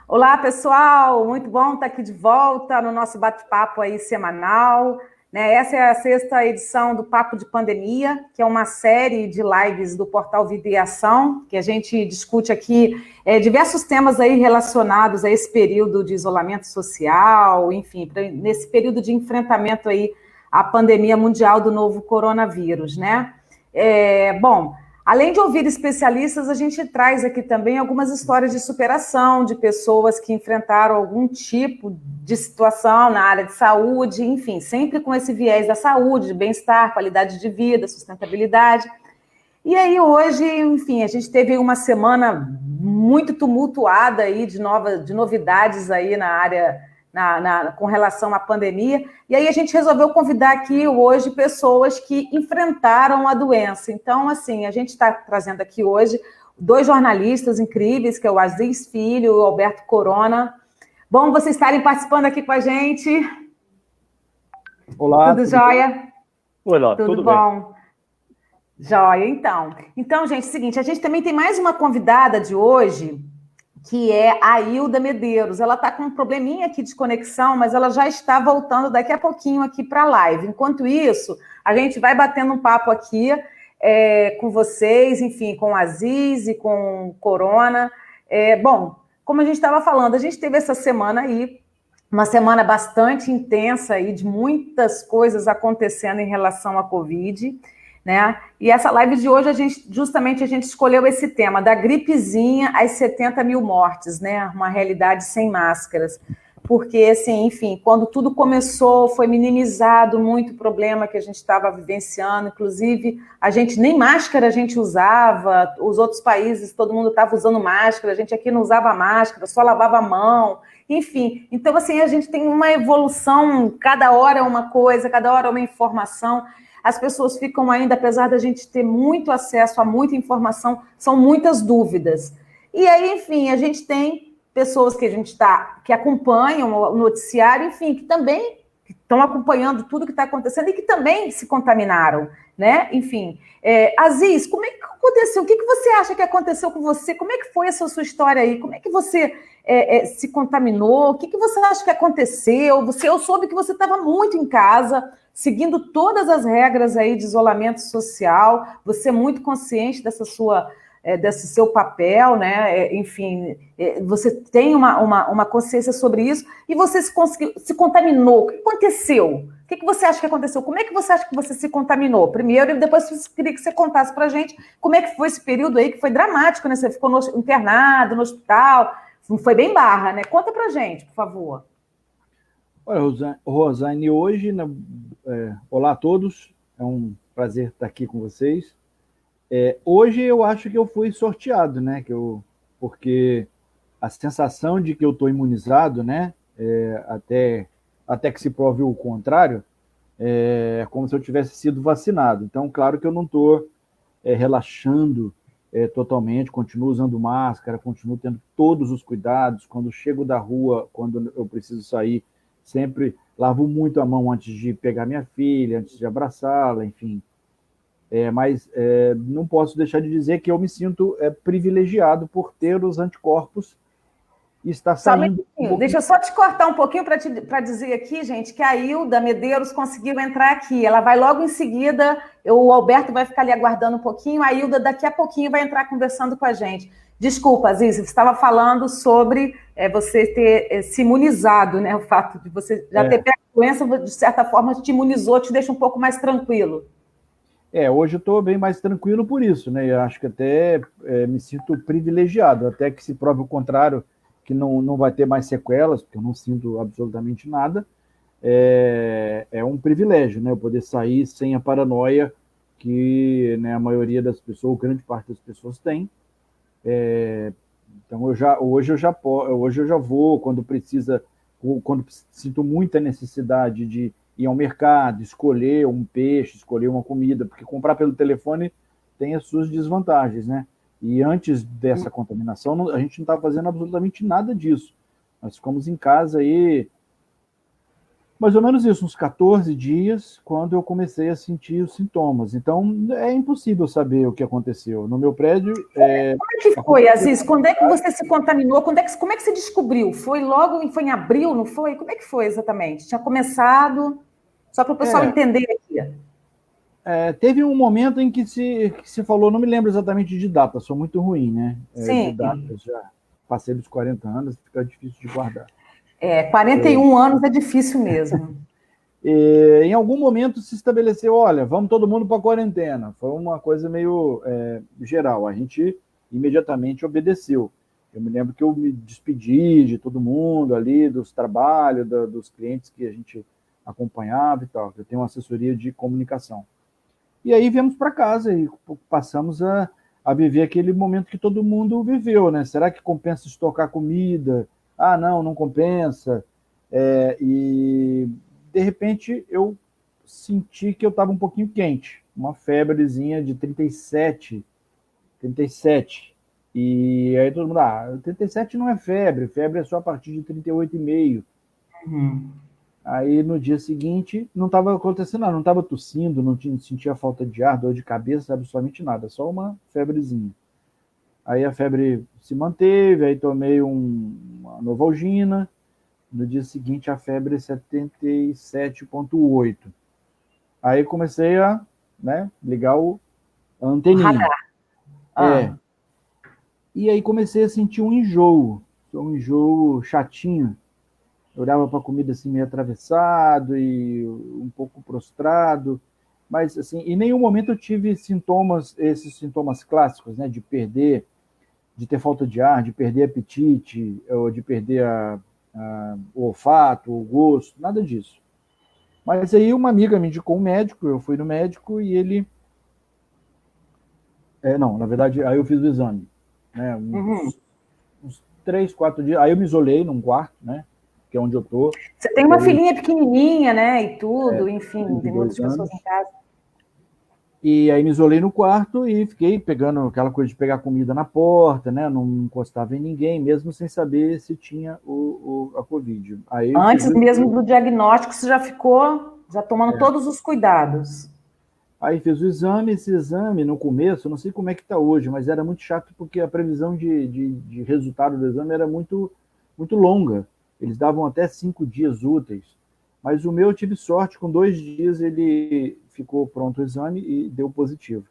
Olá, pessoal, muito bom estar aqui de volta no nosso bate-papo aí semanal, né? Essa é a sexta edição do Papo de Pandemia, que é uma série de lives do portal Vida e Ação, que a gente discute aqui diversos temas aí relacionados a esse período de isolamento social, enfim, nesse período de enfrentamento aí à pandemia mundial do novo coronavírus, né? Bom, além de ouvir especialistas, a gente traz aqui também algumas histórias de superação de pessoas que enfrentaram algum tipo de situação na área de saúde, enfim, sempre com esse viés da saúde, de bem-estar, qualidade de vida, sustentabilidade. E aí hoje, enfim, a gente teve uma semana muito tumultuada aí de novidades aí na área com relação à pandemia. E aí a gente resolveu convidar aqui hoje pessoas que enfrentaram a doença. Então, assim, a gente está trazendo aqui hoje dois jornalistas incríveis, que é o Aziz Filho e o Alberto Corona. Bom vocês estarem participando aqui com a gente. Olá, tudo jóia? Bem? Olá, tudo bom? Bem. Jóia, então, gente, é o seguinte, a gente também tem mais uma convidada de hoje, que é a Hilda Medeiros. Ela está com um probleminha aqui de conexão, mas ela já está voltando daqui a pouquinho aqui para a live. Enquanto isso, a gente vai batendo um papo aqui com vocês, enfim, com o Aziz e com o Corona. Bom, como a gente estava falando, a gente teve essa semana aí, uma semana bastante intensa aí, de muitas coisas acontecendo em relação à Covid, né? E essa live de hoje, a gente escolheu esse tema, da gripezinha às 70 mil mortes, né? Uma realidade sem máscaras. Porque, assim, enfim, quando tudo começou, foi minimizado muito o problema que a gente estava vivenciando, inclusive, a gente nem máscara a gente usava, os outros países, todo mundo estava usando máscara, a gente aqui não usava máscara, só lavava a mão, enfim. Então, assim, a gente tem uma evolução, cada hora é uma coisa, cada hora é uma informação. As pessoas ficam ainda, apesar da gente ter muito acesso a muita informação, são muitas dúvidas. E aí, enfim, a gente tem pessoas que acompanham o noticiário, enfim, que também estão acompanhando tudo que está acontecendo e que também se contaminaram, né? Enfim, Aziz, como é que aconteceu? O que você acha que aconteceu com você? Como é que foi essa sua história aí? Como é que você se contaminou? O que você acha que aconteceu? Eu soube que você estava muito em casa, seguindo todas as regras aí de isolamento social, você é muito consciente desse seu papel, né? Enfim, você tem uma consciência sobre isso e você se contaminou. O que aconteceu? O que você acha que aconteceu? Como é que você acha que você se contaminou? Primeiro, e depois eu queria que você contasse para a gente como é que foi esse período aí, que foi dramático, né? Você ficou internado no hospital, foi bem barra, né? Conta para a gente, por favor. Olha, Rosane, hoje, olá a todos, é um prazer estar aqui com vocês. Hoje eu acho que eu fui sorteado, né? Porque a sensação de que eu estou imunizado, né? Até que se prove o contrário, é como se eu tivesse sido vacinado. Então, claro que eu não estou relaxando totalmente, continuo usando máscara, continuo tendo todos os cuidados. Quando chego da rua, quando eu preciso sair, sempre lavo muito a mão antes de pegar minha filha, antes de abraçá-la, enfim. Mas não posso deixar de dizer que eu me sinto privilegiado por ter os anticorpos e estar saindo. Deixa eu só te cortar um pouquinho para dizer aqui, gente, que a Hilda Medeiros conseguiu entrar aqui. Ela vai logo em seguida, o Alberto vai ficar ali aguardando um pouquinho, a Hilda daqui a pouquinho vai entrar conversando com a gente. Desculpa, Aziz, você estava falando sobre você ter se imunizado, né? O fato de você já ter pego a doença, de certa forma, te imunizou, te deixa um pouco mais tranquilo. Hoje eu estou bem mais tranquilo por isso, né? Eu acho que até me sinto privilegiado, até que se prove o contrário, que não vai ter mais sequelas, porque eu não sinto absolutamente nada. É um privilégio, né? Eu poder sair sem a paranoia que, né, a maioria das pessoas, grande parte das pessoas tem. Então hoje eu já vou quando sinto muita necessidade de ir ao mercado, escolher um peixe, escolher uma comida, porque comprar pelo telefone tem as suas desvantagens, né? E antes dessa contaminação, a gente não estava fazendo absolutamente nada disso. Nós ficamos em casa aí Mais ou menos isso, uns 14 dias, quando eu comecei a sentir os sintomas. Então, é impossível saber o que aconteceu. No meu prédio, Como é que foi, aconteceu. Aziz? Quando é que você se contaminou? Como é que você descobriu? Foi logo, foi em abril, não foi? Como é que foi exatamente? Tinha começado, só para o pessoal É, entender aqui. teve um momento em que se falou, não me lembro exatamente de data, sou muito ruim, né? De Sim, datas, já passei dos 40 anos, fica difícil de guardar. 41 anos é difícil mesmo. Em algum momento se estabeleceu, olha, vamos todo mundo para a quarentena. Foi uma coisa meio geral. A gente imediatamente obedeceu. Eu me lembro que eu me despedi de todo mundo ali, dos trabalhos, dos clientes que a gente acompanhava e tal. Eu tenho uma assessoria de comunicação. E aí viemos para casa e passamos a viver aquele momento que todo mundo viveu, né? Será que compensa estocar comida? Ah, não, não compensa. E de repente eu senti que eu estava um pouquinho quente, uma febrezinha de 37, 37. E aí todo mundo, 37 não é febre, febre é só a partir de 38,5. Uhum. Aí no dia seguinte não estava acontecendo nada, não estava tossindo, não sentia falta de ar, dor de cabeça, absolutamente nada, só uma febrezinha. Aí a febre se manteve, aí tomei uma Novalgina, no dia seguinte a febre é 77,8. Aí comecei a, né, ligar a O anteninha. radar. É, Ah. e aí comecei a sentir um enjoo chatinho. Eu olhava para a comida assim meio atravessado e um pouco prostrado, mas assim, em nenhum momento eu tive sintomas, esses sintomas clássicos, né, de perder, de ter falta de ar, de perder apetite, ou de perder o olfato, o gosto, nada disso. Mas aí uma amiga me indicou um médico, eu fui no médico e ele, não, na verdade, aí eu fiz o exame, né, Uhum. uns 3, 4 dias, aí eu me isolei num quarto, né, que é onde eu tô, Você tem que uma aí filhinha pequenininha, né? E tudo, enfim, de tem muitas 2 anos. pessoas em casa. E aí me isolei no quarto e fiquei pegando aquela coisa de pegar comida na porta, né? Não encostava em ninguém, mesmo sem saber se tinha a Covid. Aí eu fiz Antes o mesmo exame, do diagnóstico, você já ficou, já tomando todos os cuidados. aí fiz o exame, esse exame no começo, não sei como é que está hoje, mas era muito chato porque a previsão de resultado do exame era muito, muito longa. Eles davam até 5 dias úteis. Mas o meu eu tive sorte, com 2 dias ele ficou pronto o exame e deu positivo.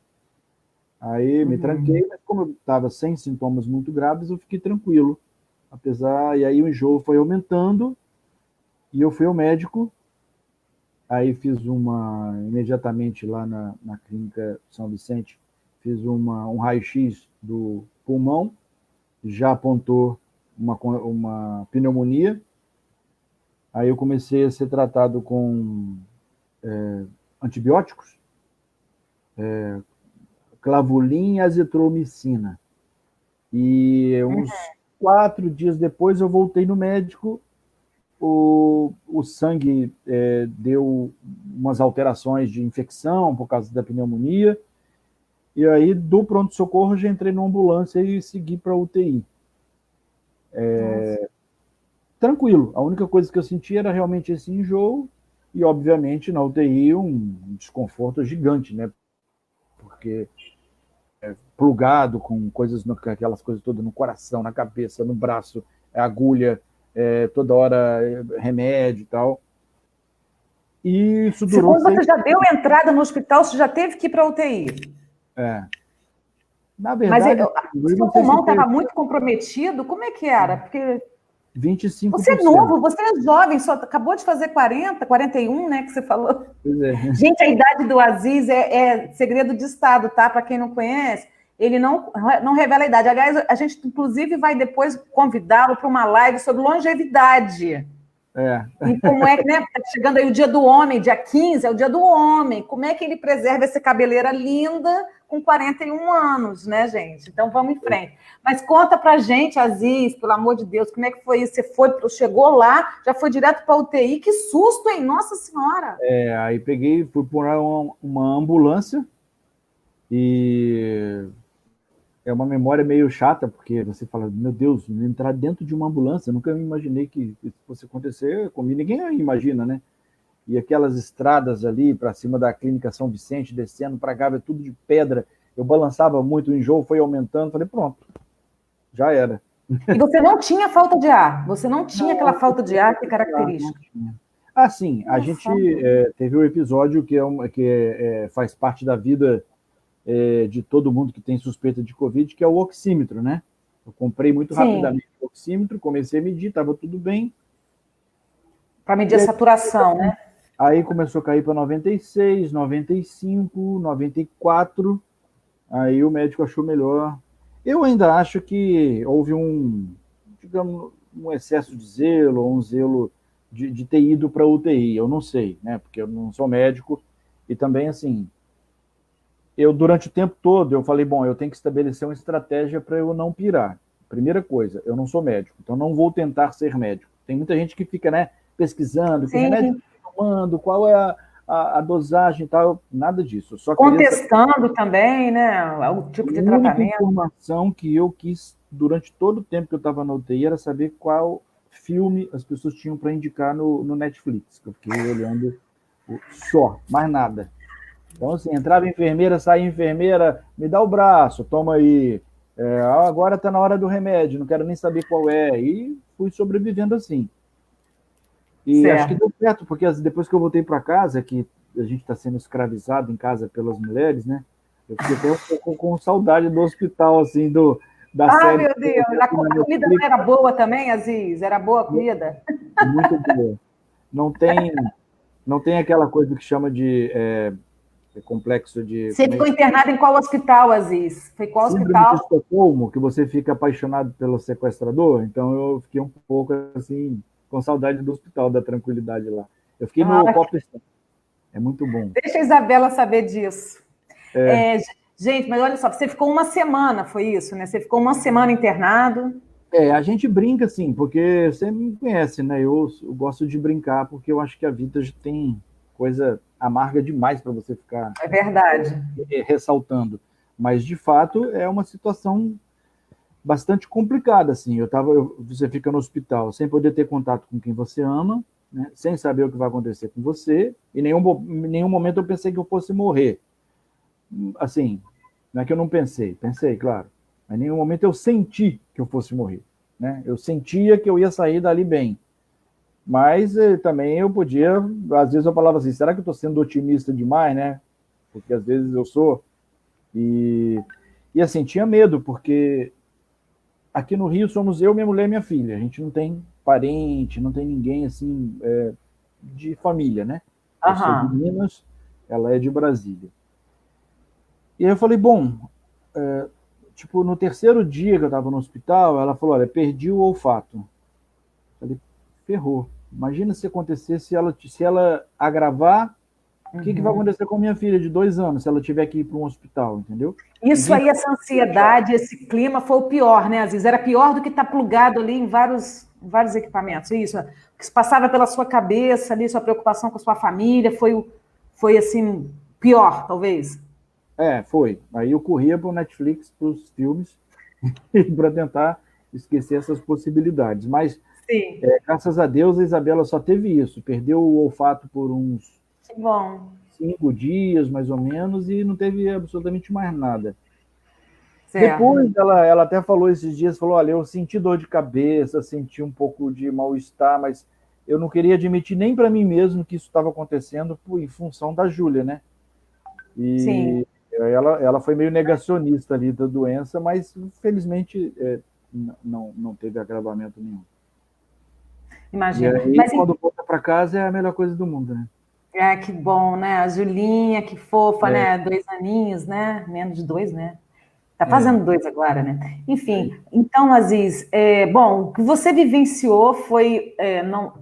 Aí me Uhum. tranquei, mas como eu estava sem sintomas muito graves, eu fiquei tranquilo. Apesar, e aí o enjoo foi aumentando, e eu fui ao médico, aí fiz imediatamente lá na clínica São Vicente, fiz um raio-x do pulmão, já apontou uma pneumonia, aí eu comecei a ser tratado com antibióticos, clavulin e azitromicina. E uns 4 dias depois eu voltei no médico, o sangue deu umas alterações de infecção por causa da pneumonia, e aí do pronto-socorro já entrei numa ambulância e segui para a UTI. Nossa. Tranquilo, a única coisa que eu senti era realmente esse enjoo, e obviamente na UTI um desconforto gigante, né? Porque plugado com coisas, aquelas coisas todas no coração, na cabeça, no braço, agulha, toda hora remédio e tal. E isso durou Segundo você 6. já deu entrada no hospital, você já teve que ir para a UTI. É. Na Mas verdade, o eu seu não sei se pulmão foi estava muito comprometido? Como é que era? Porque você é 25%. novo, você é jovem, só acabou de fazer 40, 41, né, que você falou. Pois é. Gente, a idade do Aziz é segredo de Estado, tá? Para quem não conhece, ele não revela a idade. Aliás, a gente, inclusive, vai depois convidá-lo para uma live sobre longevidade. É. E como é que, né? Tá chegando aí o dia do homem, dia 15 é o dia do homem. Como é que ele preserva essa cabeleira linda com 41 anos, né, gente? Então vamos em frente. Mas conta pra gente, Aziz, pelo amor de Deus, como é que foi isso? Chegou lá, já foi direto para UTI. Que susto, hein? Nossa Senhora! Aí fui por uma ambulância e é uma memória meio chata, porque você fala, meu Deus, entrar dentro de uma ambulância, eu nunca imaginei que isso fosse acontecer comigo, ninguém imagina, né? e aquelas estradas ali para cima da Clínica São Vicente, descendo para cá, tudo de pedra. Eu balançava muito, o enjoo foi aumentando. Falei, pronto, já era. E você não tinha falta de ar? Você não tinha aquela Não, falta de ar que é não característica? tinha. Ah, sim, a gente Nossa. teve um episódio que faz parte da vida de todo mundo que tem suspeita de Covid, que é o oxímetro, né? Eu comprei muito Sim, rapidamente o oxímetro, comecei a medir, estava tudo bem. para medir E a aí, saturação, né? aí começou a cair para 96, 95, 94. Aí o médico achou melhor. Eu ainda acho que houve digamos, um excesso de zelo, ou um zelo de ter ido para a UTI. Eu não sei, né? Porque eu não sou médico. E também, assim, eu durante o tempo todo, eu falei, bom, eu tenho que estabelecer uma estratégia para eu não pirar. Primeira coisa, eu não sou médico, então não vou tentar ser médico. Tem muita gente que fica, né, pesquisando, que remédio Sim, que eu estou tomando, qual é a dosagem e tal, nada disso. Eu só queria saber. contestando também, né? O A tipo de única tratamento. informação que eu quis durante todo o tempo que eu estava na UTI era saber qual filme as pessoas tinham para indicar no Netflix. Eu fiquei olhando só, mais nada. Então, assim, entrava enfermeira, saía enfermeira, me dá o braço, toma aí. Agora está na hora do remédio, não quero nem saber qual é. E fui sobrevivendo assim. E acho que Certo. deu certo, porque depois que eu voltei para casa, que a gente está sendo escravizado em casa pelas mulheres, né? Eu fiquei até um pouco com saudade do hospital, assim, da Ah, série meu que eu Deus, vi a, aqui na a comida não Netflix. era boa também, Aziz? Era boa a comida? Muito boa. Não tem, não tem aquela coisa que chama de complexo de. Você Como é ficou que internado em qual hospital, Aziz? Foi qual Síndrome de hospital? Estocolmo, que você fica apaixonado pelo sequestrador. Então eu fiquei um pouco assim, com saudade do hospital, da tranquilidade lá. Eu fiquei no Ah, Pop Center. É muito bom. deixa a Isabela saber disso. É, gente, mas olha só, você ficou uma semana, foi isso, né? Você ficou uma semana internado. A gente brinca assim, porque você me conhece, né? Eu gosto de brincar porque eu acho que a vida tem coisa amarga demais para você ficar É verdade. ressaltando. Mas de fato é uma situação bastante complicada, assim. Você fica no hospital sem poder ter contato com quem você ama, né? Sem saber o que vai acontecer com você. Em nenhum momento eu pensei que eu fosse morrer. Assim, não é que eu não pensei, claro. Mas em nenhum momento eu senti que eu fosse morrer, né? Eu sentia que eu ia sair dali bem. Mas também eu podia, às vezes eu falava assim, será que eu estou sendo otimista demais, né? Porque às vezes eu sou. E assim, tinha medo, porque aqui no Rio somos eu, minha mulher e minha filha. A gente não tem parente, não tem ninguém assim de família, né? Eu sou de Aham. Minas, ela é de Brasília. E aí eu falei, bom, tipo, no terceiro dia que eu estava no hospital, ela falou, olha, perdi o olfato. Eu falei, ferrou. Imagina se acontecesse, se ela agravar, o que vai Uhum. acontecer com minha filha de 2 anos, se ela tiver que ir para um hospital, entendeu? Isso Ninguém aí, sabe essa o que deixar. ansiedade, esse clima foi o pior, né, Aziz? Era pior do que estar plugado ali em vários equipamentos. Isso. O que se passava pela sua cabeça ali, sua preocupação com a sua família, foi assim, pior, talvez. Foi. Aí eu corria para o Netflix, para os filmes, para tentar esquecer essas possibilidades. Mas, Sim. graças a Deus, a Isabela só teve isso. Perdeu o olfato por uns Que bom. 5 dias, mais ou menos, e não teve absolutamente mais nada. Certo. Depois, ela até falou esses dias, falou, olha, eu senti dor de cabeça, senti um pouco de mal-estar, mas eu não queria admitir nem para mim mesmo que isso estava acontecendo em função da Júlia, né? Sim. E ela foi meio negacionista ali da doença, mas felizmente não teve agravamento nenhum. E Imagino. aí, Mas quando volta para casa, é a melhor coisa do mundo, né? que bom, né? A Julinha, que fofa, É, né? 2 aninhos, né? Menos de 2, né? Tá é, fazendo 2 agora, né? é Enfim, isso. então, Aziz, bom, o que você vivenciou foi, não,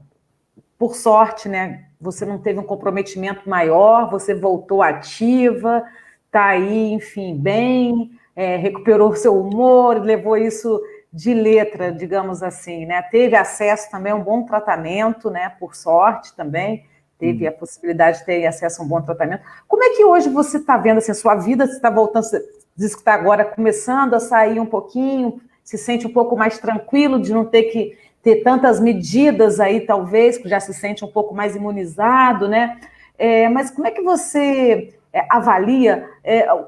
por sorte, né? Você não teve um comprometimento maior, você voltou ativa, tá aí, enfim, bem, recuperou seu humor, levou isso de letra, digamos assim, né? Teve acesso também a um bom tratamento, né? Por sorte também, teve Sim. a possibilidade de ter acesso a um bom tratamento. Como é que hoje você está vendo assim, a sua vida, você está voltando, você diz que está agora começando a sair um pouquinho, se sente um pouco mais tranquilo de não ter que ter tantas medidas aí, talvez, que já se sente um pouco mais imunizado, né? Mas como é que você avalia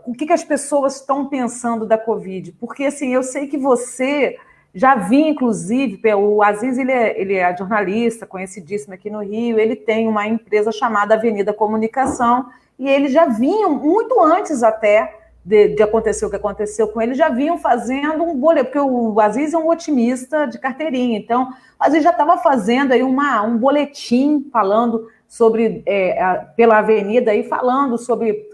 o que as pessoas estão pensando da Covid? Porque, assim, eu sei que você já vi, inclusive, o Aziz, ele é jornalista, conhecidíssimo aqui no Rio, ele tem uma empresa chamada Avenida Comunicação, e eles já vinham, muito antes até de acontecer o que aconteceu com ele, já vinham fazendo um boletim, porque o Aziz é um otimista de carteirinha, então o Aziz já estava fazendo aí um boletim falando sobre, pela Avenida, aí, falando sobre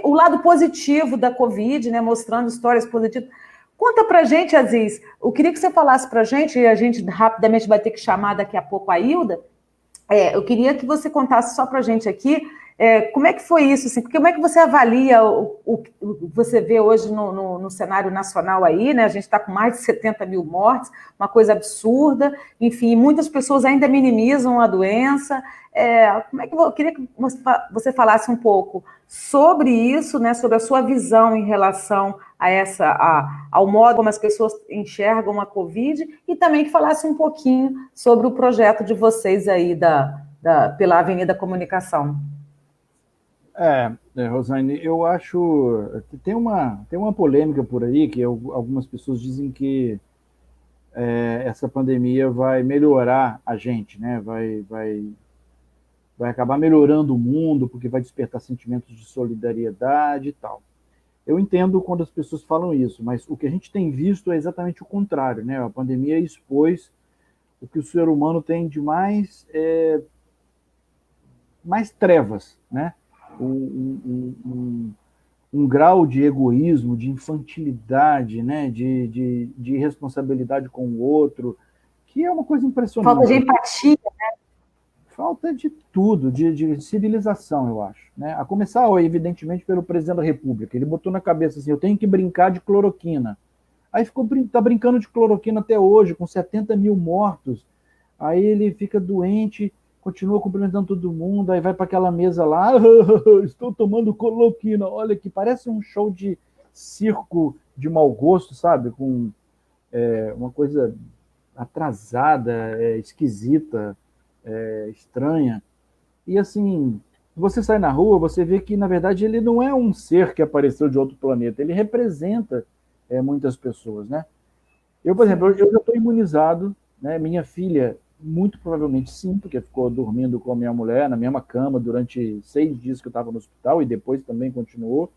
o lado positivo da Covid, né, mostrando histórias positivas. Conta pra gente, Aziz, eu queria que você falasse pra gente, e a gente rapidamente vai ter que chamar daqui a pouco a Hilda, eu queria que você contasse só pra gente aqui, como é que foi isso, assim, como é que você avalia o que você vê hoje no cenário nacional aí, né? A gente está com mais de 70 mil mortes, uma coisa absurda, enfim, muitas pessoas ainda minimizam a doença. Como é que eu queria que você falasse um pouco sobre isso, né? Sobre a sua visão em relação ao modo como as pessoas enxergam a Covid, e também que falasse um pouquinho sobre o projeto de vocês aí pela Avenida Comunicação. Rosane, eu acho que tem uma polêmica por aí, que algumas pessoas dizem que essa pandemia vai melhorar a gente, né? Vai acabar melhorando o mundo, porque vai despertar sentimentos de solidariedade e tal. Eu entendo quando as pessoas falam isso, mas o que a gente tem visto é exatamente o contrário, né? A pandemia expôs o que o ser humano tem de mais trevas, né? Um grau de egoísmo, de infantilidade, né? de irresponsabilidade com o outro, que é uma coisa impressionante. Falta de empatia, né? Falta de tudo, de civilização, eu acho. Né? A começar, evidentemente, pelo presidente da República. Ele botou na cabeça assim, eu tenho que brincar de cloroquina. Aí tá brincando de cloroquina até hoje, com 70 mil mortos. Aí ele fica doente, continua cumprimentando todo mundo, aí vai para aquela mesa lá, estou tomando cloroquina, olha que parece um show de circo de mau gosto, sabe? Com uma coisa atrasada, esquisita, estranha. E assim, você sai na rua, você vê que, na verdade, ele não é um ser que apareceu de outro planeta, ele representa muitas pessoas, né? Eu, por exemplo, eu já estou imunizado, né? Minha filha, muito provavelmente sim, porque ficou dormindo com a minha mulher na mesma cama durante 6 dias que eu estava no hospital e depois também continuou.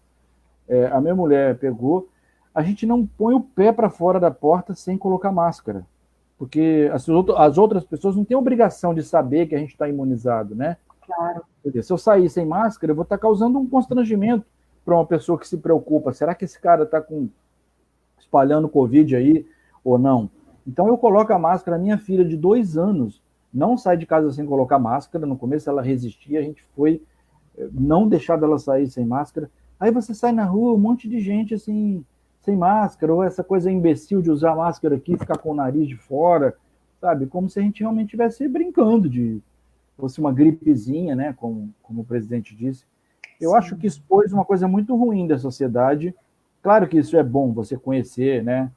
A minha mulher pegou. A gente não põe o pé para fora da porta sem colocar máscara, porque as outras pessoas não têm obrigação de saber que a gente está imunizado, né? Claro. Se eu sair sem máscara, eu vou estar causando um constrangimento para uma pessoa que se preocupa. Será que esse cara está espalhando Covid aí ou não? Então eu coloco a máscara. Minha filha de 2 anos não sai de casa sem colocar máscara. No começo ela resistia, a gente foi não deixar ela sair sem máscara. Aí você sai na rua, um monte de gente assim, sem máscara, ou essa coisa imbecil de usar máscara aqui, ficar com o nariz de fora, sabe? Como se a gente realmente estivesse brincando fosse uma gripezinha, né? Como o presidente disse. Eu acho que expôs uma coisa muito ruim da sociedade. Claro que isso é bom, você conhecer, né,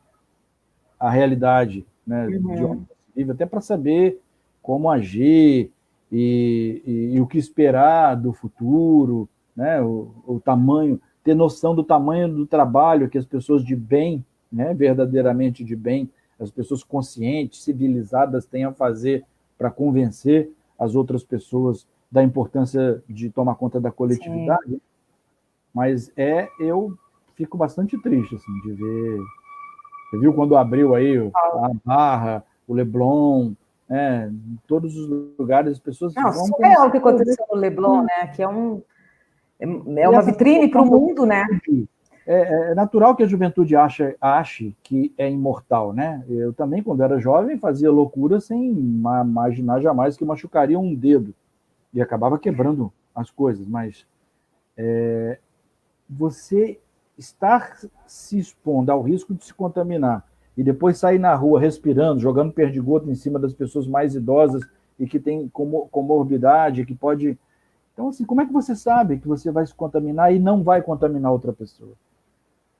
a realidade, né, de onde você vive, até para saber como agir e o que esperar do futuro, né, o tamanho, ter noção do tamanho do trabalho que as pessoas de bem, né, verdadeiramente de bem, as pessoas conscientes, civilizadas têm a fazer para convencer as outras pessoas da importância de tomar conta da coletividade. Sim. Mas eu fico bastante triste assim, de ver. Você viu quando abriu aí a Barra, o Leblon, em todos os lugares as pessoas vão... Não, o que aconteceu no Leblon, né? Que é uma vitrine para o mundo, né? É natural que a juventude ache que é imortal, né? Eu também, quando era jovem, fazia loucura sem imaginar jamais que machucaria um dedo e acabava quebrando as coisas, mas você estar se expondo ao risco de se contaminar e depois sair na rua respirando, jogando perdigoto em cima das pessoas mais idosas e que tem comorbidade, que pode... Então, assim, como é que você sabe que você vai se contaminar e não vai contaminar outra pessoa?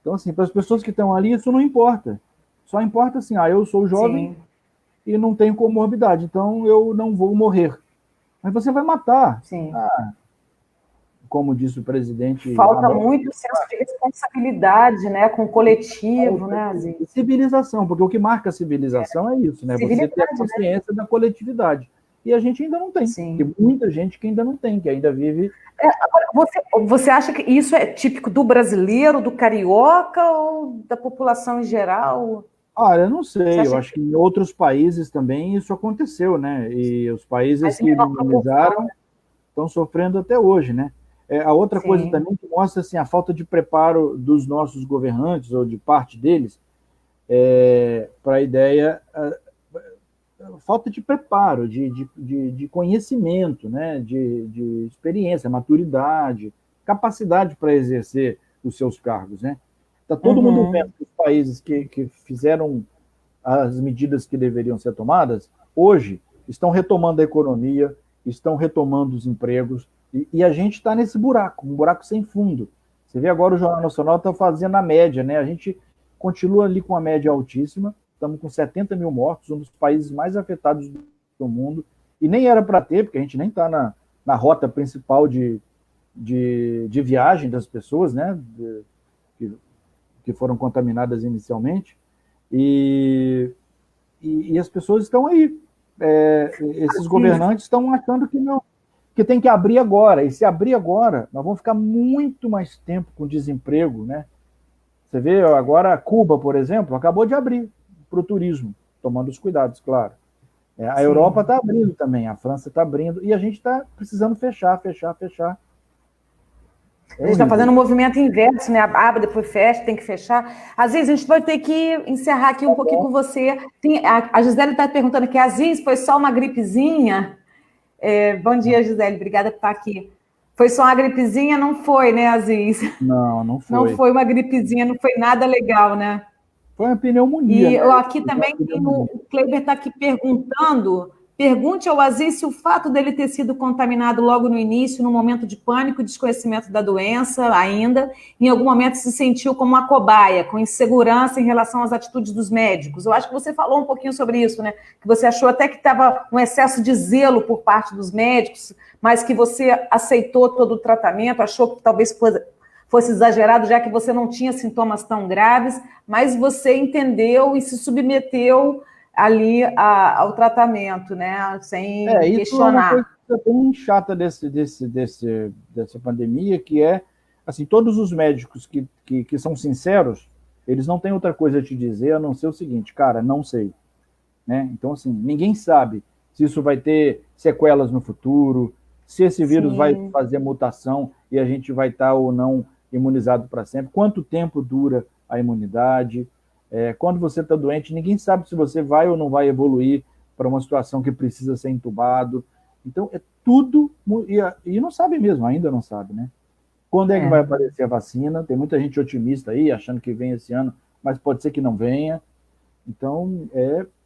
Então, assim, para as pessoas que estão ali, isso não importa. Só importa assim, eu sou jovem, e não tenho comorbidade, então eu não vou morrer. Mas você vai matar. Sim. Como disse o presidente... Falta muito senso de responsabilidade, né, com o coletivo, né, Aziz? Civilização, porque o que marca a civilização é isso, né? Você ter a consciência, né, da coletividade. E a gente ainda não tem. Sim. Tem muita gente que ainda não tem, que ainda vive... Agora, você acha que isso é típico do brasileiro, do carioca ou da população em geral? Eu não sei, eu acho que em outros países também isso aconteceu, né? E os países que minimizaram estão sofrendo até hoje, né? A outra coisa também que mostra assim, a falta de preparo dos nossos governantes, ou de parte deles, para a ideia, falta de preparo, de conhecimento, né? de experiência, maturidade, capacidade para exercer os seus cargos, né? Está todo mundo vendo que os países que fizeram as medidas que deveriam ser tomadas, hoje estão retomando a economia, estão retomando os empregos, e a gente está nesse buraco, um buraco sem fundo. Você vê agora o Jornal Nacional está fazendo a média, né? A gente continua ali com a média altíssima, estamos com 70 mil mortos, um dos países mais afetados do mundo, e nem era para ter, porque a gente nem está na rota principal de viagem das pessoas, né? Que foram contaminadas inicialmente, e as pessoas estão aí. Esses governantes estão achando que não, que tem que abrir agora, e se abrir agora, nós vamos ficar muito mais tempo com desemprego, né? Você vê agora Cuba, por exemplo, acabou de abrir para o turismo, tomando os cuidados, claro. A Europa está abrindo também, a França está abrindo, e a gente está precisando fechar. A gente está fazendo um movimento inverso, né? Abre, depois fecha, tem que fechar. Aziz, a gente vai ter que encerrar aqui um pouquinho com você. A Gisele está perguntando aqui, Aziz, foi só uma gripezinha? Bom dia, Gisele, obrigada por estar aqui. Foi só uma gripezinha? Não foi, né, Aziz? Não foi. Não foi uma gripezinha, não foi nada legal, né? Foi uma pneumonia. E eu aqui também tenho, o Kleber está aqui perguntando, pergunte ao Aziz se o fato dele ter sido contaminado logo no início, no momento de pânico e desconhecimento da doença ainda, em algum momento se sentiu como uma cobaia, com insegurança em relação às atitudes dos médicos. Eu acho que você falou um pouquinho sobre isso, né? Que você achou até que estava um excesso de zelo por parte dos médicos, mas que você aceitou todo o tratamento, achou que talvez fosse exagerado, já que você não tinha sintomas tão graves, mas você entendeu e se submeteu ali ao tratamento, né? Sem questionar. Isso é uma coisa bem chata dessa pandemia, que é, assim, todos os médicos que são sinceros, eles não têm outra coisa a te dizer a não ser o seguinte, cara, não sei. Né? Então, assim, ninguém sabe se isso vai ter sequelas no futuro, se esse vírus vai fazer mutação e a gente vai estar ou não imunizado para sempre, quanto tempo dura a imunidade. Quando você está doente, ninguém sabe se você vai ou não vai evoluir para uma situação que precisa ser entubado. Então, é tudo... E não sabe mesmo, ainda não sabe, né? Quando é que vai aparecer a vacina? Tem muita gente otimista aí, achando que vem esse ano, mas pode ser que não venha. Então,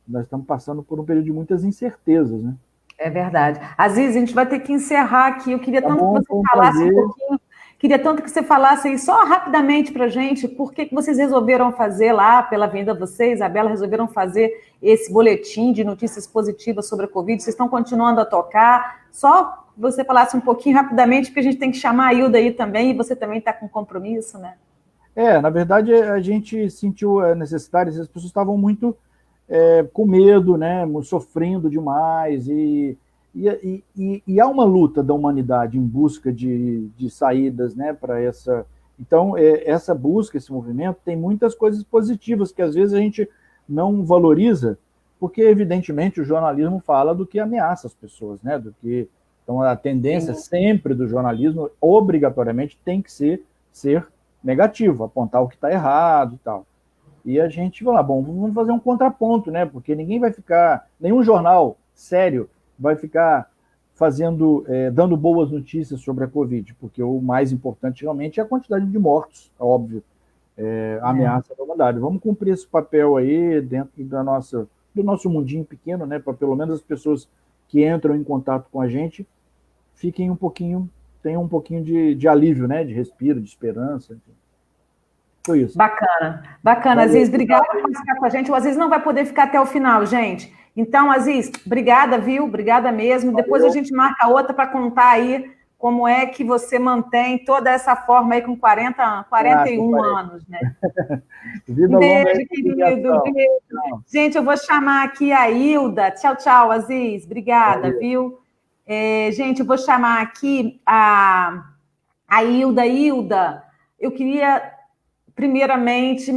nós estamos passando por um período de muitas incertezas, né? É verdade. Aziz, a gente vai ter que encerrar aqui. Eu queria tanto que você falasse um pouquinho... Queria tanto que você falasse aí só rapidamente para a gente por que vocês resolveram fazer lá, pela vinda de vocês, Isabela, resolveram fazer esse boletim de notícias positivas sobre a Covid. Vocês estão continuando a tocar. Só você falasse um pouquinho rapidamente, porque a gente tem que chamar a Hilda aí também, e você também está com compromisso, né? Na verdade, a gente sentiu a necessidade, as pessoas estavam muito com medo, né, sofrendo demais, e há uma luta da humanidade em busca de saídas, né, para essa... Então, essa busca, esse movimento, tem muitas coisas positivas que às vezes a gente não valoriza, porque, evidentemente, o jornalismo fala do que ameaça as pessoas, né, do que... Então, a tendência sempre do jornalismo, obrigatoriamente, tem que ser negativo, apontar o que está errado e tal. E a gente vai lá, bom, vamos fazer um contraponto, né, porque ninguém vai ficar... Nenhum jornal sério vai ficar dando boas notícias sobre a Covid, porque o mais importante realmente é a quantidade de mortos, óbvio, a ameaça da humanidade. Vamos cumprir esse papel aí dentro do nosso mundinho pequeno, né, para pelo menos as pessoas que entram em contato com a gente tenham um pouquinho de alívio, né, de respiro, de esperança, enfim. Foi isso. Bacana. Aziz, obrigada por participar com a gente. O Aziz não vai poder ficar até o final, gente. Então, Aziz, obrigada, viu? Obrigada mesmo. Valeu. Depois a gente marca outra para contar aí como é que você mantém toda essa forma aí com 41 anos, né? Vida Beijo, longa, querido. Beijo. Gente, eu vou chamar aqui a Hilda. Tchau, tchau, Aziz. Obrigada, viu? Gente, eu vou chamar aqui a Hilda. Hilda, eu queria, primeiramente,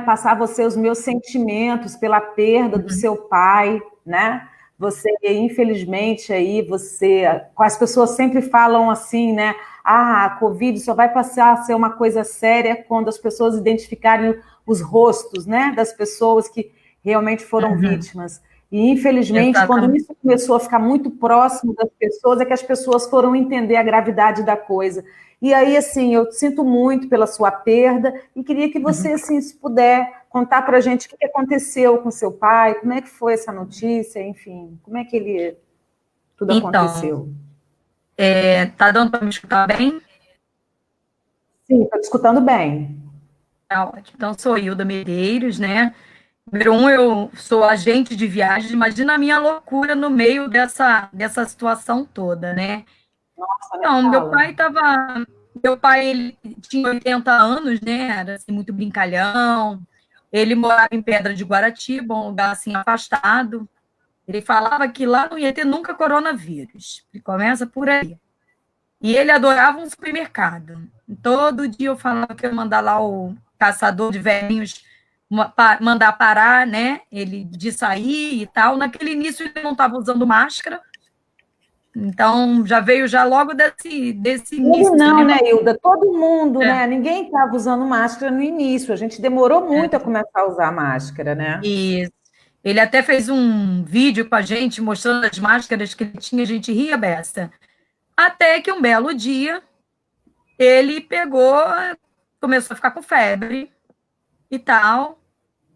passar a você os meus sentimentos pela perda do seu pai, né? Você, infelizmente, aí, as pessoas sempre falam assim, né? A Covid só vai passar a ser uma coisa séria quando as pessoas identificarem os rostos, né? Das pessoas que realmente foram vítimas. E, infelizmente, quando isso começou a ficar muito próximo das pessoas, é que as pessoas foram entender a gravidade da coisa. E aí, assim, eu sinto muito pela sua perda e queria que você, assim, se puder contar para a gente o que aconteceu com seu pai, como é que foi essa notícia, enfim, como é que tudo aconteceu. Tá dando para me escutar bem? Sim, estou te escutando bem. Tá ótimo. Então, sou Hilda Medeiros, né? Número 1, eu sou agente de viagem. Imagina a minha loucura no meio dessa situação toda, né? Nossa, então, meu pai, ele tinha 80 anos, né? Era assim, muito brincalhão. Ele morava em Pedra de Guaratiba, um lugar assim afastado. Ele falava que lá não ia ter nunca coronavírus. Ele começa por aí. E ele adorava um supermercado. Todo dia eu falava que eu ia mandar lá o caçador de velhinhos mandar parar, né? Ele de sair e tal. Naquele início ele não estava usando máscara. Então, já veio logo desse início. Não, né, Hilda? Todo mundo, né? Ninguém estava usando máscara no início. A gente demorou muito a começar a usar máscara, né? Isso. Ele até fez um vídeo com a gente, mostrando as máscaras que ele tinha, a gente ria beça. Até que um belo dia, ele começou a ficar com febre e tal.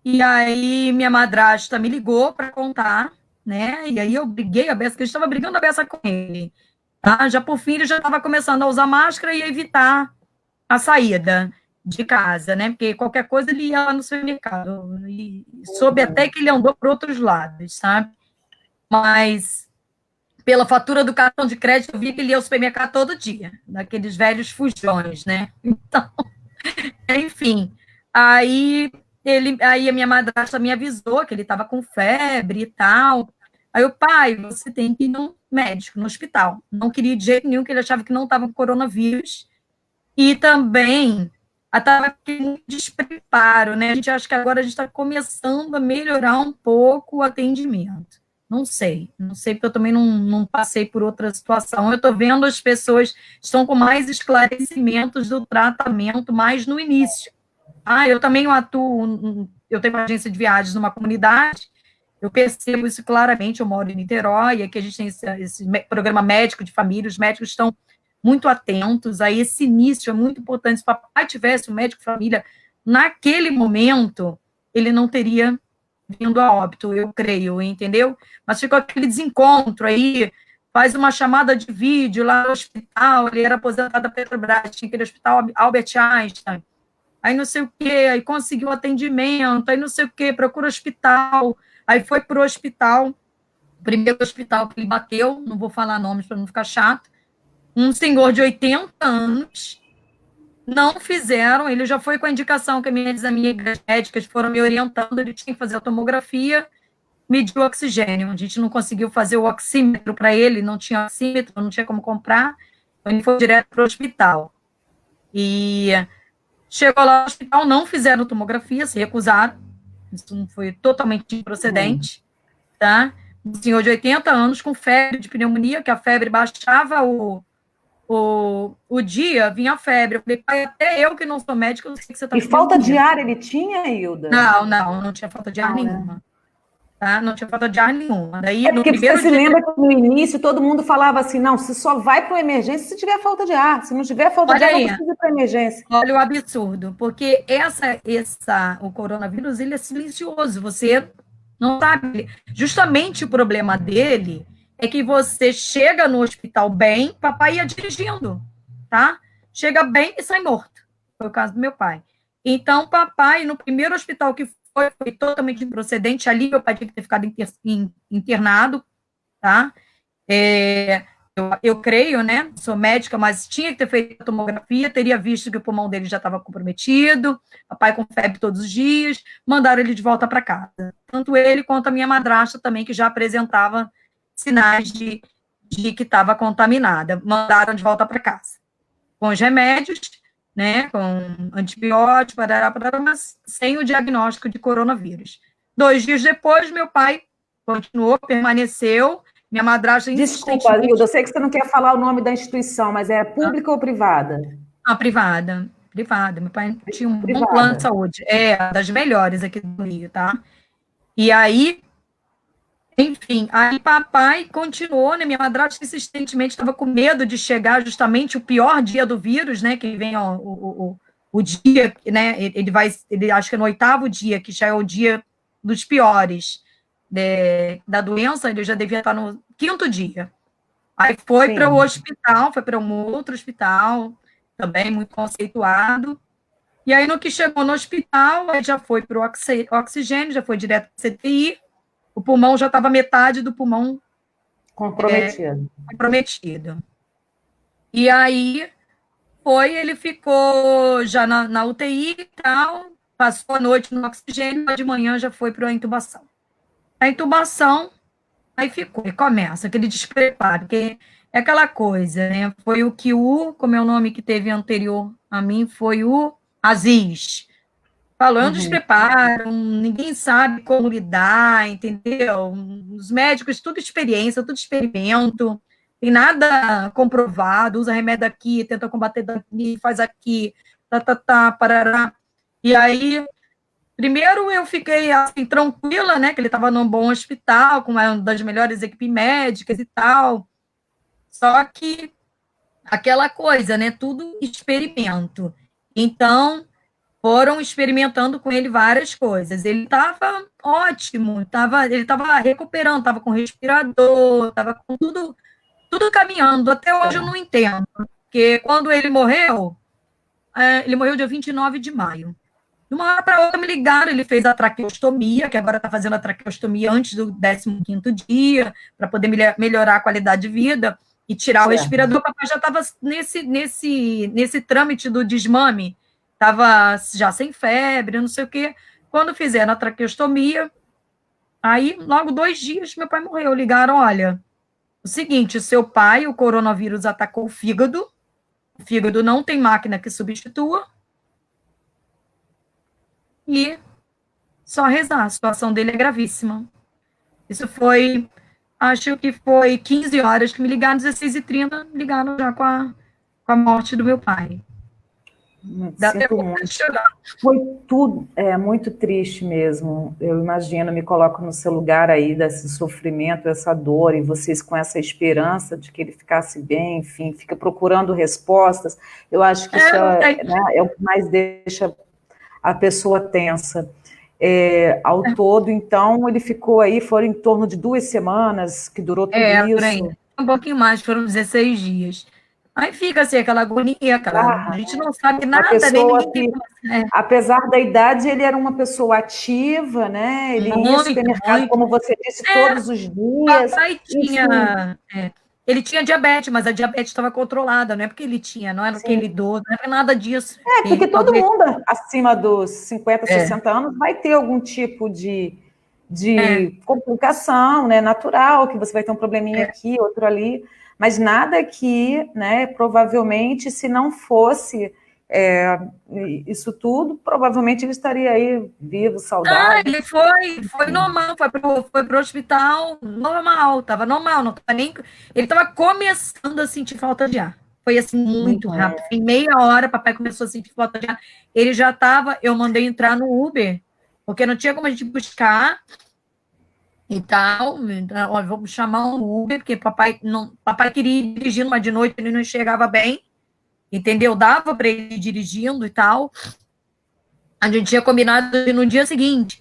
E aí minha madrasta me ligou para contar, né? E aí eu briguei a beça, que eu estava brigando a beça com ele. Tá? Já por fim, ele já estava começando a usar máscara e evitar a saída de casa, né? Porque qualquer coisa ele ia lá no supermercado. E soube até que ele andou por outros lados, sabe? Mas pela fatura do cartão de crédito, eu vi que ele ia ao supermercado todo dia, daqueles velhos fujões, né? Então, enfim. Aí a minha madrasta me avisou que ele estava com febre e tal. Aí o pai, você tem que ir no médico, no hospital. Não queria de jeito nenhum, que ele achava que não estava com coronavírus. E também estava muito despreparo, né? A gente acha que agora a gente está começando a melhorar um pouco o atendimento. Não sei, porque eu também não passei por outra situação. Eu estou vendo as pessoas estão com mais esclarecimentos do tratamento, mais no início. Eu também atuo, eu tenho uma agência de viagens numa comunidade, eu percebo isso claramente, eu moro em Niterói, aqui a gente tem esse programa médico de família, os médicos estão muito atentos a esse início, é muito importante. Se o papai tivesse um médico de família, naquele momento, ele não teria vindo a óbito, eu creio, entendeu? Mas ficou aquele desencontro aí, faz uma chamada de vídeo lá no hospital, ele era aposentado da Petrobras, tinha aquele hospital Albert Einstein, aí não sei o quê, aí conseguiu atendimento, aí não sei o quê, procura hospital, aí foi para o hospital, o primeiro hospital que ele bateu, não vou falar nomes para não ficar chato, um senhor de 80 anos, não fizeram, ele já foi com a indicação que minhas amigas médicas foram me orientando, ele tinha que fazer a tomografia, medir o oxigênio, a gente não conseguiu fazer o oxímetro para ele, não tinha oxímetro, não tinha como comprar, então ele foi direto para o hospital. E chegou lá no hospital, não fizeram tomografia, se recusaram, isso foi totalmente improcedente, tá? Um senhor de 80 anos com febre de pneumonia, que a febre baixava o dia, vinha a febre. Eu falei, pai, até eu que não sou médico, eu sei que você está. E falta de ar ele tinha, Hilda? Não tinha falta de ar nenhuma. Né? Tá? Não tinha falta de ar nenhuma. Daí, no porque primeiro você se lembra que no início todo mundo falava assim, não, você só vai para uma emergência se tiver falta de ar. Se não tiver falta de ar, não precisa ir para emergência. Olha o absurdo, porque o coronavírus, ele é silencioso, você não sabe. Justamente o problema dele é que você chega no hospital bem, papai ia dirigindo, tá? Chega bem e sai morto. Foi o caso do meu pai. Então, papai, no primeiro hospital que foi totalmente improcedente. Ali meu pai tinha que ter ficado internado, tá? Eu creio, né? Sou médica, mas tinha que ter feito a tomografia, teria visto que o pulmão dele já estava comprometido, papai com febre todos os dias, mandaram ele de volta para casa. Tanto ele quanto a minha madrasta também, que já apresentava sinais de que estava contaminada, mandaram de volta para casa. Com os remédios, né? Com antibióticos, mas sem o diagnóstico de coronavírus. 2 dias depois, meu pai continuou, permaneceu. Minha madrasta Desculpa, Hilda, eu sei que você não quer falar o nome da instituição, mas é pública ou privada? Privada. Meu pai tinha um Privada. bom plano de saúde. Das melhores aqui do Rio, tá? E aí, enfim, aí papai continuou, né? Minha madrasta insistentemente estava com medo de chegar justamente o pior dia do vírus, né? Que vem o dia, né? Ele acho que é no 8º dia, que já é o dia dos piores da doença, ele já devia estar no 5º dia. Aí foi para o hospital, foi para um outro hospital, também muito conceituado. E aí, no que chegou no hospital, aí já foi para o oxigênio, já foi direto para o CTI, o pulmão já estava metade do pulmão comprometido. E aí, ele ficou já na UTI e tal, passou a noite no oxigênio, mas de manhã já foi para a intubação. A intubação, aí ficou, e começa aquele despreparo, que é aquela coisa, né? Foi como é o nome que teve anterior a mim, foi o Aziz. Falou, é um despreparo, ninguém sabe como lidar, entendeu? Os médicos, tudo experiência, tudo experimento, tem nada comprovado, usa remédio aqui, tenta combater daqui, faz aqui, parará. E aí, primeiro eu fiquei assim, tranquila, né, que ele estava num bom hospital, com uma das melhores equipes médicas e tal, só que aquela coisa, né, tudo experimento. Então, foram experimentando com ele várias coisas. Ele estava ótimo, ele estava recuperando, estava com respirador, estava com tudo caminhando. Até hoje eu não entendo, porque quando ele morreu dia 29 de maio. De uma hora para outra me ligaram, ele fez a traqueostomia, que agora está fazendo a traqueostomia antes do 15º dia, para poder melhorar a qualidade de vida e tirar o respirador. O papai já estava nesse trâmite do desmame, estava já sem febre, não sei o quê. Quando fizeram a traqueostomia, aí, logo 2 dias, meu pai morreu. Ligaram, olha, o seguinte, o seu pai, o coronavírus atacou o fígado não tem máquina que substitua, e só rezar, a situação dele é gravíssima. Isso foi, acho que foi 15 horas que me ligaram, 16h30, ligaram já com a morte do meu pai. Dá até vontade de chorar. Foi tudo, muito triste mesmo. Eu imagino, me coloco no seu lugar aí, desse sofrimento, essa dor, e vocês com essa esperança de que ele ficasse bem, enfim, fica procurando respostas. Eu acho que isso é o que mais deixa a pessoa tensa. Ao todo, então, ele ficou aí, foram em torno de 2 semanas que durou tudo isso. Um pouquinho mais, foram 16 dias. Aí fica assim, aquela agonia, a gente não sabe nada, nem ninguém tem como. Apesar da idade, ele era uma pessoa ativa, né? Ele ia ao supermercado, como você disse, todos os dias. Papai tinha... Ele tinha diabetes, mas a diabetes estava controlada, não é porque ele tinha, não era porque ele idoso, não era nada disso. Porque todo mundo acima dos 50, 60 anos vai ter algum tipo de complicação, né, natural, que você vai ter um probleminha aqui, outro ali, mas nada que, né, provavelmente, se não fosse isso tudo, provavelmente ele estaria aí vivo, saudável. Ele foi normal, foi pro hospital normal, estava normal, não tava nem... Ele estava começando a sentir falta de ar. Foi assim, muito rápido. Em meia hora, papai começou a sentir falta de ar. Ele já estava, eu mandei entrar no Uber, porque não tinha como a gente buscar e tal. Então, vamos chamar um Uber, porque papai queria ir dirigindo, mas de noite ele não enxergava bem. Entendeu? Dava para ele ir dirigindo e tal. A gente tinha combinado no dia seguinte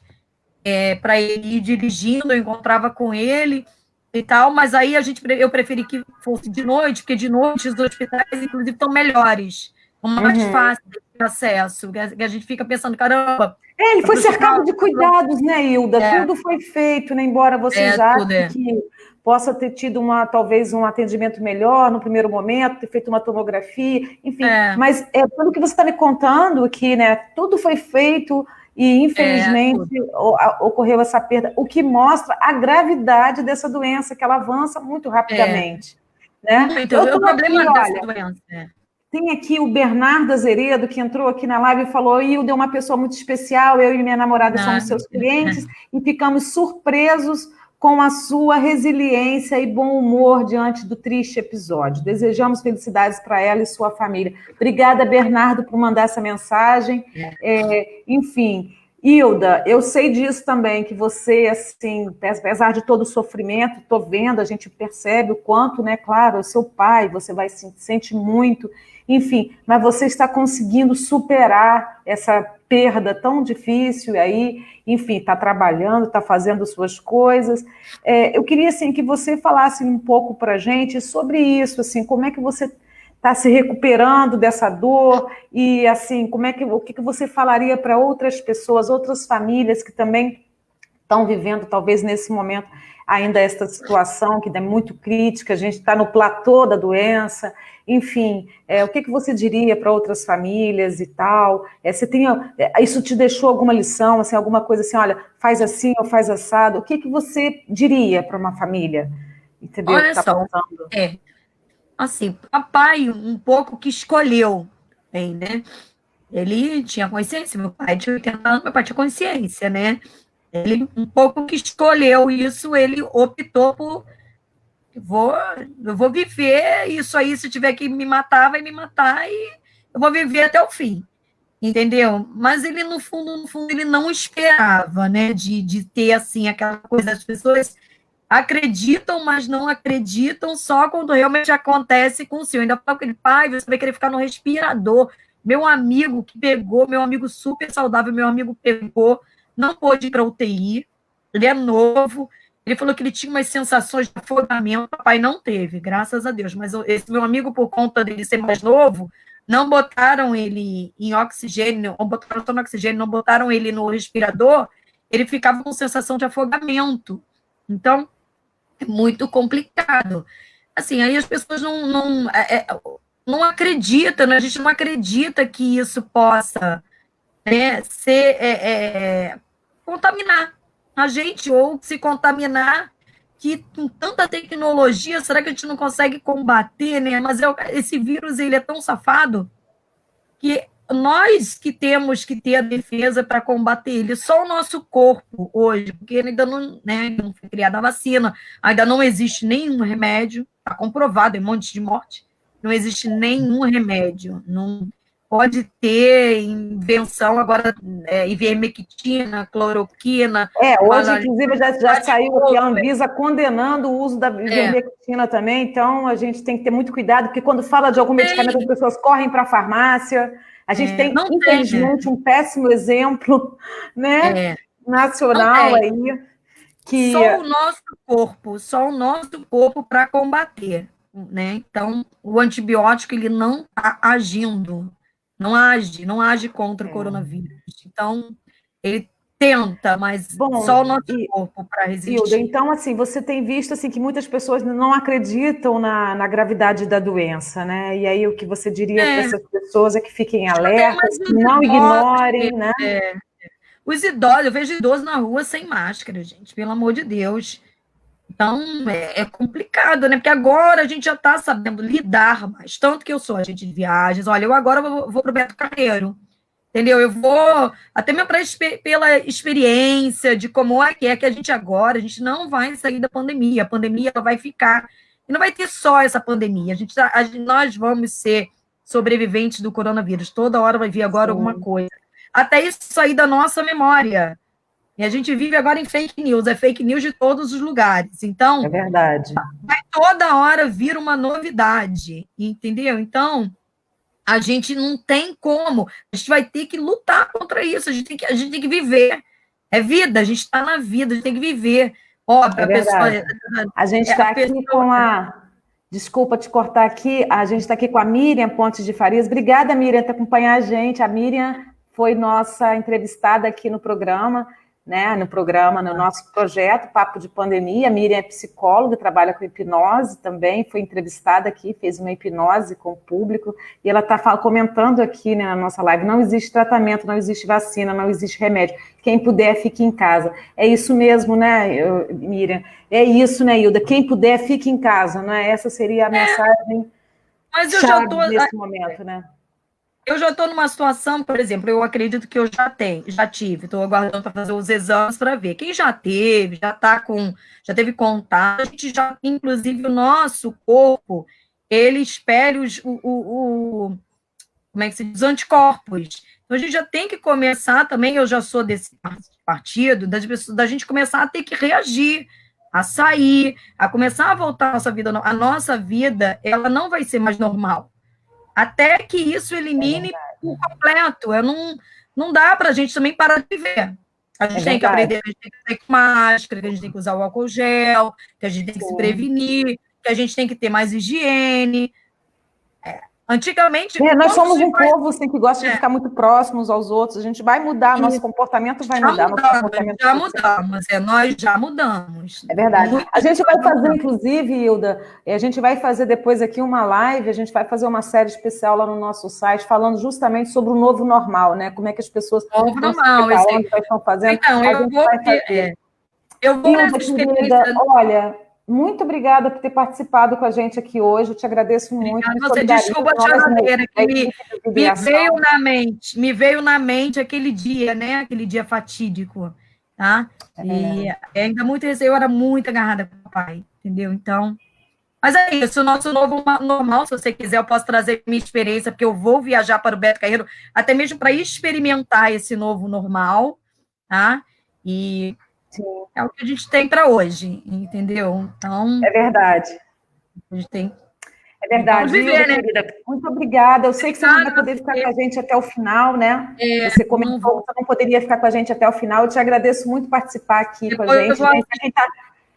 para ele ir dirigindo, eu encontrava com ele e tal, mas aí eu preferi que fosse de noite, porque de noite os hospitais, inclusive, estão melhores. mais fácil de acesso, que a gente fica pensando, caramba... Ele foi cercado de cuidados, né, Hilda? Tudo foi feito, né? Embora vocês achem que possa ter tido talvez um atendimento melhor no primeiro momento, ter feito uma tomografia, enfim. Mas pelo que você está me contando, que, né, tudo foi feito e, infelizmente, ocorreu essa perda, o que mostra a gravidade dessa doença, que ela avança muito rapidamente. Né? Então, o problema dessa doença. Tem aqui o Bernardo Azeredo, que entrou aqui na live e falou: Hilda é uma pessoa muito especial, eu e minha namorada somos seus clientes e ficamos surpresos com a sua resiliência e bom humor diante do triste episódio. Desejamos felicidades para ela e sua família. Obrigada, Bernardo, por mandar essa mensagem. Enfim, Hilda, eu sei disso também, que você, assim, apesar de todo o sofrimento, estou vendo, a gente percebe o quanto, né, claro, é seu pai, você sente muito, enfim, mas você está conseguindo superar essa perda tão difícil aí, enfim, está trabalhando, está fazendo suas coisas. Eu queria, assim, que você falasse um pouco para a gente sobre isso, assim, como é que você está se recuperando dessa dor e, assim, o que você falaria para outras pessoas, outras famílias que também estão vivendo, talvez, nesse momento, ainda esta situação que é muito crítica, a gente está no platô da doença, enfim, o que você diria para outras famílias e tal? Isso te deixou alguma lição, assim, alguma coisa assim, olha, faz assim ou faz assado? O que você diria para uma família? Entendeu? Olha só, assim, papai um pouco que escolheu, bem, né? Ele tinha consciência, meu pai tinha 80 anos, meu pai tinha consciência, né? Ele um pouco que escolheu isso, ele optou por eu vou viver isso aí, se tiver que me matar, vai me matar e eu vou viver até o fim, entendeu? Mas ele, no fundo, ele não esperava, né, de ter, assim, aquela coisa, as pessoas acreditam, mas não acreditam só quando realmente acontece com o senhor. Ainda falo com ele, pai, você vai querer ficar no respirador. Meu amigo que pegou, meu amigo super saudável, meu amigo pegou, não pôde ir para UTI, ele é novo, ele falou que ele tinha umas sensações de afogamento, papai não teve, graças a Deus, mas esse meu amigo, por conta dele ser mais novo, não botaram ele em oxigênio, ou botaram só no oxigênio, não botaram ele no respirador, ele ficava com sensação de afogamento. Então, é muito complicado. Assim, aí as pessoas não acreditam, né? A gente não acredita que isso possa, né, contaminar a gente, ou se contaminar, que com tanta tecnologia, será que a gente não consegue combater, né? Mas esse vírus, ele é tão safado que nós que temos que ter a defesa para combater ele, só o nosso corpo hoje, porque ainda não, né, ainda não foi criada a vacina, ainda não existe nenhum remédio, está comprovado, em monte de morte, não existe nenhum remédio, não pode ter invenção agora, ivermectina, cloroquina. Hoje, inclusive, já saiu aqui a Anvisa condenando o uso da ivermectina também, então a gente tem que ter muito cuidado, porque quando fala de algum medicamento, as pessoas correm para a farmácia. A gente tem, infelizmente, um péssimo exemplo, né, nacional aí. Que... Só o nosso corpo para combater, né? Então, o antibiótico, ele não está agindo, não age contra o coronavírus. Então, ele tenta, mas só o nosso corpo para resistir. Hilda, então, assim, você tem visto assim, que muitas pessoas não acreditam na gravidade da doença, né? E aí o que você diria para essas pessoas é que fiquem alertas, que não ignorem, né? Os idosos, eu vejo idosos na rua sem máscara, gente, pelo amor de Deus. Então, é complicado, né? Porque agora a gente já está sabendo lidar mais. Tanto que eu sou agente de viagens. Olha, eu agora vou para o Beto Carreiro, entendeu? Eu vou, até mesmo pela experiência de como é que a gente não vai sair da pandemia. A pandemia ela vai ficar. E não vai ter só essa pandemia. Nós vamos ser sobreviventes do coronavírus. Toda hora vai vir agora alguma coisa. Até isso sair da nossa memória. E a gente vive agora em fake news, é fake news de todos os lugares. Então, é verdade. Vai toda hora vir uma novidade, entendeu? Então, a gente não tem como, a gente vai ter que lutar contra isso, a gente tem que viver. É vida, a gente está na vida, a gente tem que viver. Óbvio, a gente está aqui com Desculpa te cortar aqui, a gente está aqui com a Miriam Pontes de Farias. Obrigada, Miriam, por acompanhar a gente. A Miriam foi nossa entrevistada aqui no programa, né? No nosso projeto Papo de Pandemia. A Miriam é psicóloga, trabalha com hipnose também, foi entrevistada aqui, fez uma hipnose com o público, e ela está comentando aqui, né, na nossa live: não existe tratamento, não existe vacina, não existe remédio. Quem puder, fique em casa. É isso mesmo, né, Miriam? É isso, né, Hilda? Quem puder, fique em casa, né? Essa seria a mensagem Mas eu chave nesse momento, né? Eu já estou numa situação, por exemplo, eu acredito que eu já tive, estou aguardando para fazer os exames para ver. Quem já teve, já teve contato, a gente já, inclusive, o nosso corpo, ele espelha como é que se diz, os anticorpos. Então, a gente já tem que começar também, eu já sou desse partido, da gente começar a ter que reagir, a sair, a começar a voltar à nossa vida. A nossa vida, ela não vai ser mais normal. Até que isso elimine por completo. Não dá para a gente também parar de viver. A gente tem que aprender, a gente tem que ter com máscara, que a gente tem que usar o álcool gel, que a gente tem que se prevenir, que a gente tem que ter mais higiene. Antigamente... nós somos um povo assim, que gosta de ficar muito próximos aos outros. A gente vai mudar, nosso comportamento vai mudar. Já mudamos, nós já mudamos. É verdade. A gente vai fazer, inclusive, Hilda, a gente vai fazer depois aqui uma live, a gente vai fazer uma série especial lá no nosso site, falando justamente sobre o novo normal, né? Como é que as pessoas... Novo normal, estão fazendo. Então, eu vou Hilda, querida, olha... Muito obrigada por ter participado com a gente aqui hoje. Eu te agradeço muito. Você desculpa a choradeira, que me veio na mente aquele dia, né? Aquele dia fatídico, tá? E ainda muito eu era muito agarrada com o papai, entendeu? Então, mas é isso, o nosso novo normal, se você quiser, eu posso trazer minha experiência, porque eu vou viajar para o Beto Carreiro, até mesmo para experimentar esse novo normal, tá? E sim, é o que a gente tem para hoje, entendeu? Então... É verdade. A gente tem... É verdade. Vamos viver, né? Querida, muito obrigada. Eu sei que você não vai poder ficar com a gente até o final, né? Você comentou que você não poderia ficar com a gente até o final. Eu te agradeço muito participar aqui com a gente.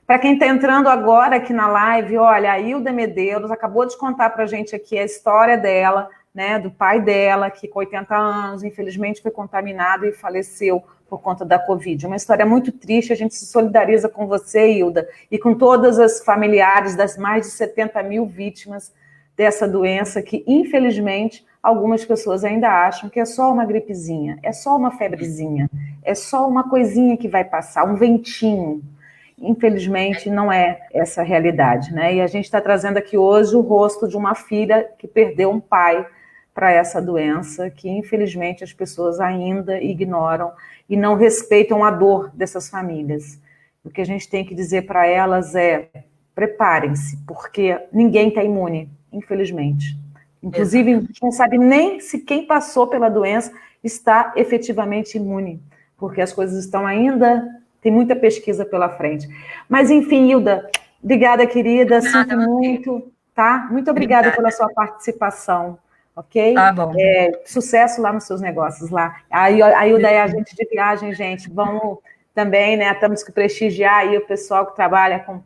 Para quem está entrando agora aqui na live, olha, a Hilda Medeiros acabou de contar para a gente aqui a história dela, né? Do pai dela, que com 80 anos, infelizmente, foi contaminado e faleceu por conta da Covid. Uma história muito triste, a gente se solidariza com você, Hilda, e com todas as familiares das mais de 70 mil vítimas dessa doença, que, infelizmente, algumas pessoas ainda acham que é só uma gripezinha, é só uma febrezinha, é só uma coisinha que vai passar, um ventinho. Infelizmente, não é essa a realidade, né? E a gente está trazendo aqui hoje o rosto de uma filha que perdeu um pai para essa doença, que infelizmente as pessoas ainda ignoram e não respeitam a dor dessas famílias. O que a gente tem que dizer para elas é: preparem-se, porque ninguém está imune, infelizmente. Inclusive, a gente não sabe nem se quem passou pela doença está efetivamente imune, porque as coisas estão ainda... Tem muita pesquisa pela frente. Mas, enfim, Hilda, obrigada, querida, sinto muito, tá? Muito obrigada pela sua participação. Ok? Tá bom. Sucesso lá nos seus negócios lá. A Hilda é agente de viagem, gente. Vamos também, né? Temos que prestigiar aí o pessoal que trabalha com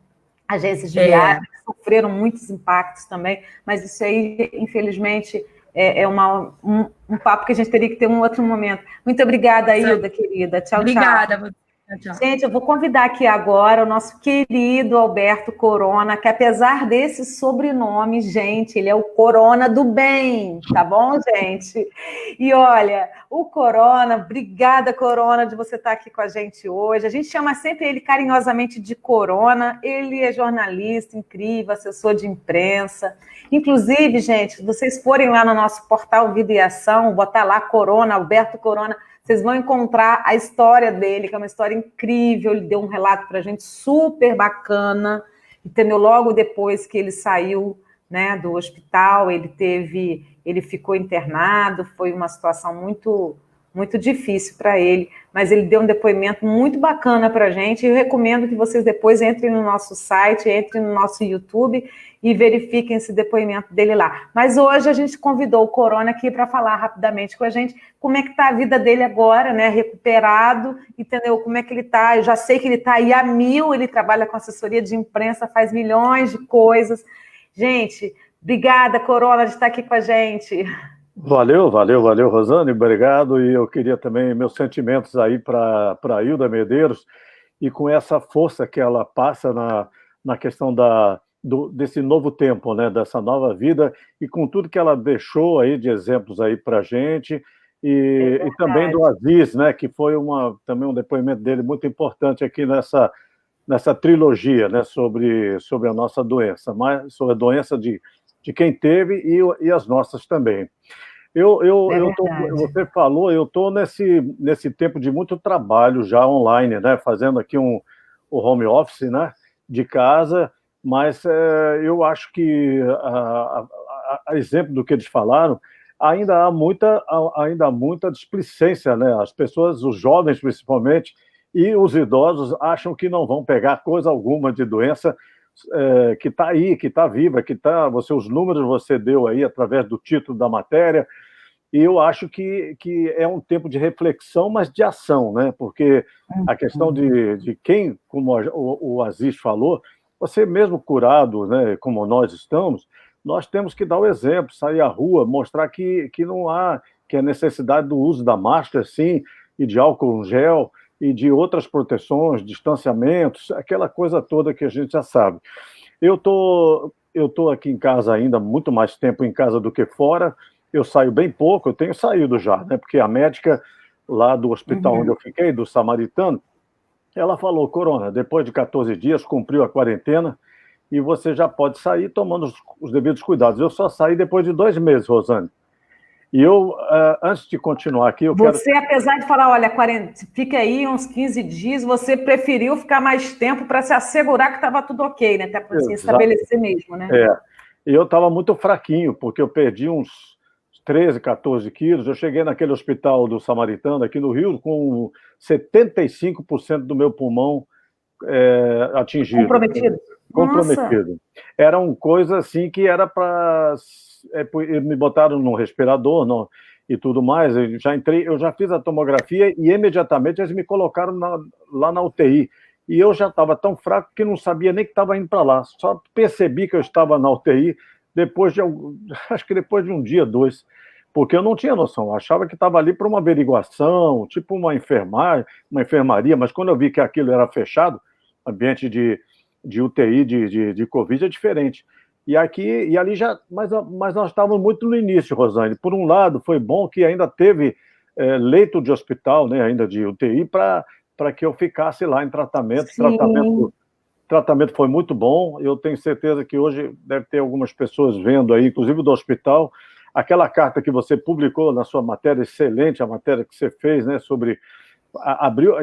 agências de viagem, que sofreram muitos impactos também, mas isso aí, infelizmente, é um papo que a gente teria que ter um outro momento. Muito obrigada, Hilda, querida. Tchau, obrigada. Tchau. Gente, eu vou convidar aqui agora o nosso querido Alberto Corona, que apesar desse sobrenome, gente, ele é o Corona do bem, tá bom, gente? E olha, o Corona, obrigada, Corona, de você estar aqui com a gente hoje. A gente chama sempre ele carinhosamente de Corona. Ele é jornalista incrível, assessor de imprensa. Inclusive, gente, se vocês forem lá no nosso portal Vida e Ação, botar lá Corona, Alberto Corona, vocês vão encontrar a história dele, que é uma história incrível. Ele deu um relato para a gente super bacana, entendeu? Logo depois que ele saiu, né, do hospital, ele ficou internado, foi uma situação muito, muito difícil para ele, mas ele deu um depoimento muito bacana para a gente. Eu recomendo que vocês depois entrem no nosso site, entrem no nosso YouTube e verifiquem esse depoimento dele lá. Mas hoje a gente convidou o Corona aqui para falar rapidamente com a gente como é que está a vida dele agora, né? Recuperado, entendeu? Como é que ele está? Eu já sei que ele está aí a mil, ele trabalha com assessoria de imprensa, faz milhões de coisas. Gente, obrigada, Corona, de estar aqui com a gente. Valeu, Rosane, obrigado. E eu queria também meus sentimentos aí para a Hilda Medeiros, e com essa força que ela passa na questão desse novo tempo, né, dessa nova vida, e com tudo que ela deixou aí de exemplos aí para a gente, e também do Aziz, né, que foi também um depoimento dele muito importante aqui nessa trilogia, né, sobre a nossa doença, mas sobre a doença de quem teve e as nossas também. Você falou, eu estou nesse tempo de muito trabalho já online, né, fazendo aqui o home office, né, de casa, mas eu acho que, a exemplo do que eles falaram, ainda há muita displicência, né? As pessoas, os jovens principalmente, e os idosos acham que não vão pegar coisa alguma de doença que está aí, que está viva, os números você deu aí através do título da matéria, e eu acho que é um tempo de reflexão, mas de ação, né? Porque a questão de quem, como o Aziz falou, você mesmo curado, né, como nós estamos, nós temos que dar o exemplo, sair à rua, mostrar que não há, que a necessidade do uso da máscara, sim, e de álcool gel, e de outras proteções, distanciamentos, aquela coisa toda que a gente já sabe. Eu tô aqui em casa ainda, muito mais tempo em casa do que fora, eu saio bem pouco, eu tenho saído já, né, porque a médica lá do hospital onde eu fiquei, do Samaritano, ela falou, Corona, depois de 14 dias, cumpriu a quarentena, e você já pode sair tomando os devidos cuidados. Eu só saí depois de 2 meses, Rosane. E eu, antes de continuar aqui, Você, apesar de falar, olha, fica aí uns 15 dias, você preferiu ficar mais tempo para se assegurar que estava tudo ok, né? Até para se estabelecer mesmo, né? E eu estava muito fraquinho, porque eu perdi uns 13, 14 quilos. Eu cheguei naquele hospital do Samaritano, aqui no Rio, com 75% do meu pulmão atingido. Comprometido. Era uma coisa assim que era para... me botaram num respirador e tudo mais. Eu já fiz a tomografia e imediatamente eles me colocaram lá na UTI. E eu já estava tão fraco que não sabia nem que estava indo para lá. Só percebi que eu estava na UTI acho que depois de um dia, 2, porque eu não tinha noção. Eu achava que estava ali para uma averiguação, tipo uma enfermaria, mas quando eu vi que aquilo era fechado, ambiente de UTI, de Covid é diferente. E ali já... Mas nós estávamos muito no início, Rosane. Por um lado, foi bom que ainda teve leito de hospital, né, ainda de UTI, para que eu ficasse lá em tratamento. Tratamento foi muito bom. Eu tenho certeza que hoje deve ter algumas pessoas vendo aí, inclusive do hospital. Aquela carta que você publicou na sua matéria, excelente a matéria que você fez, né, sobre...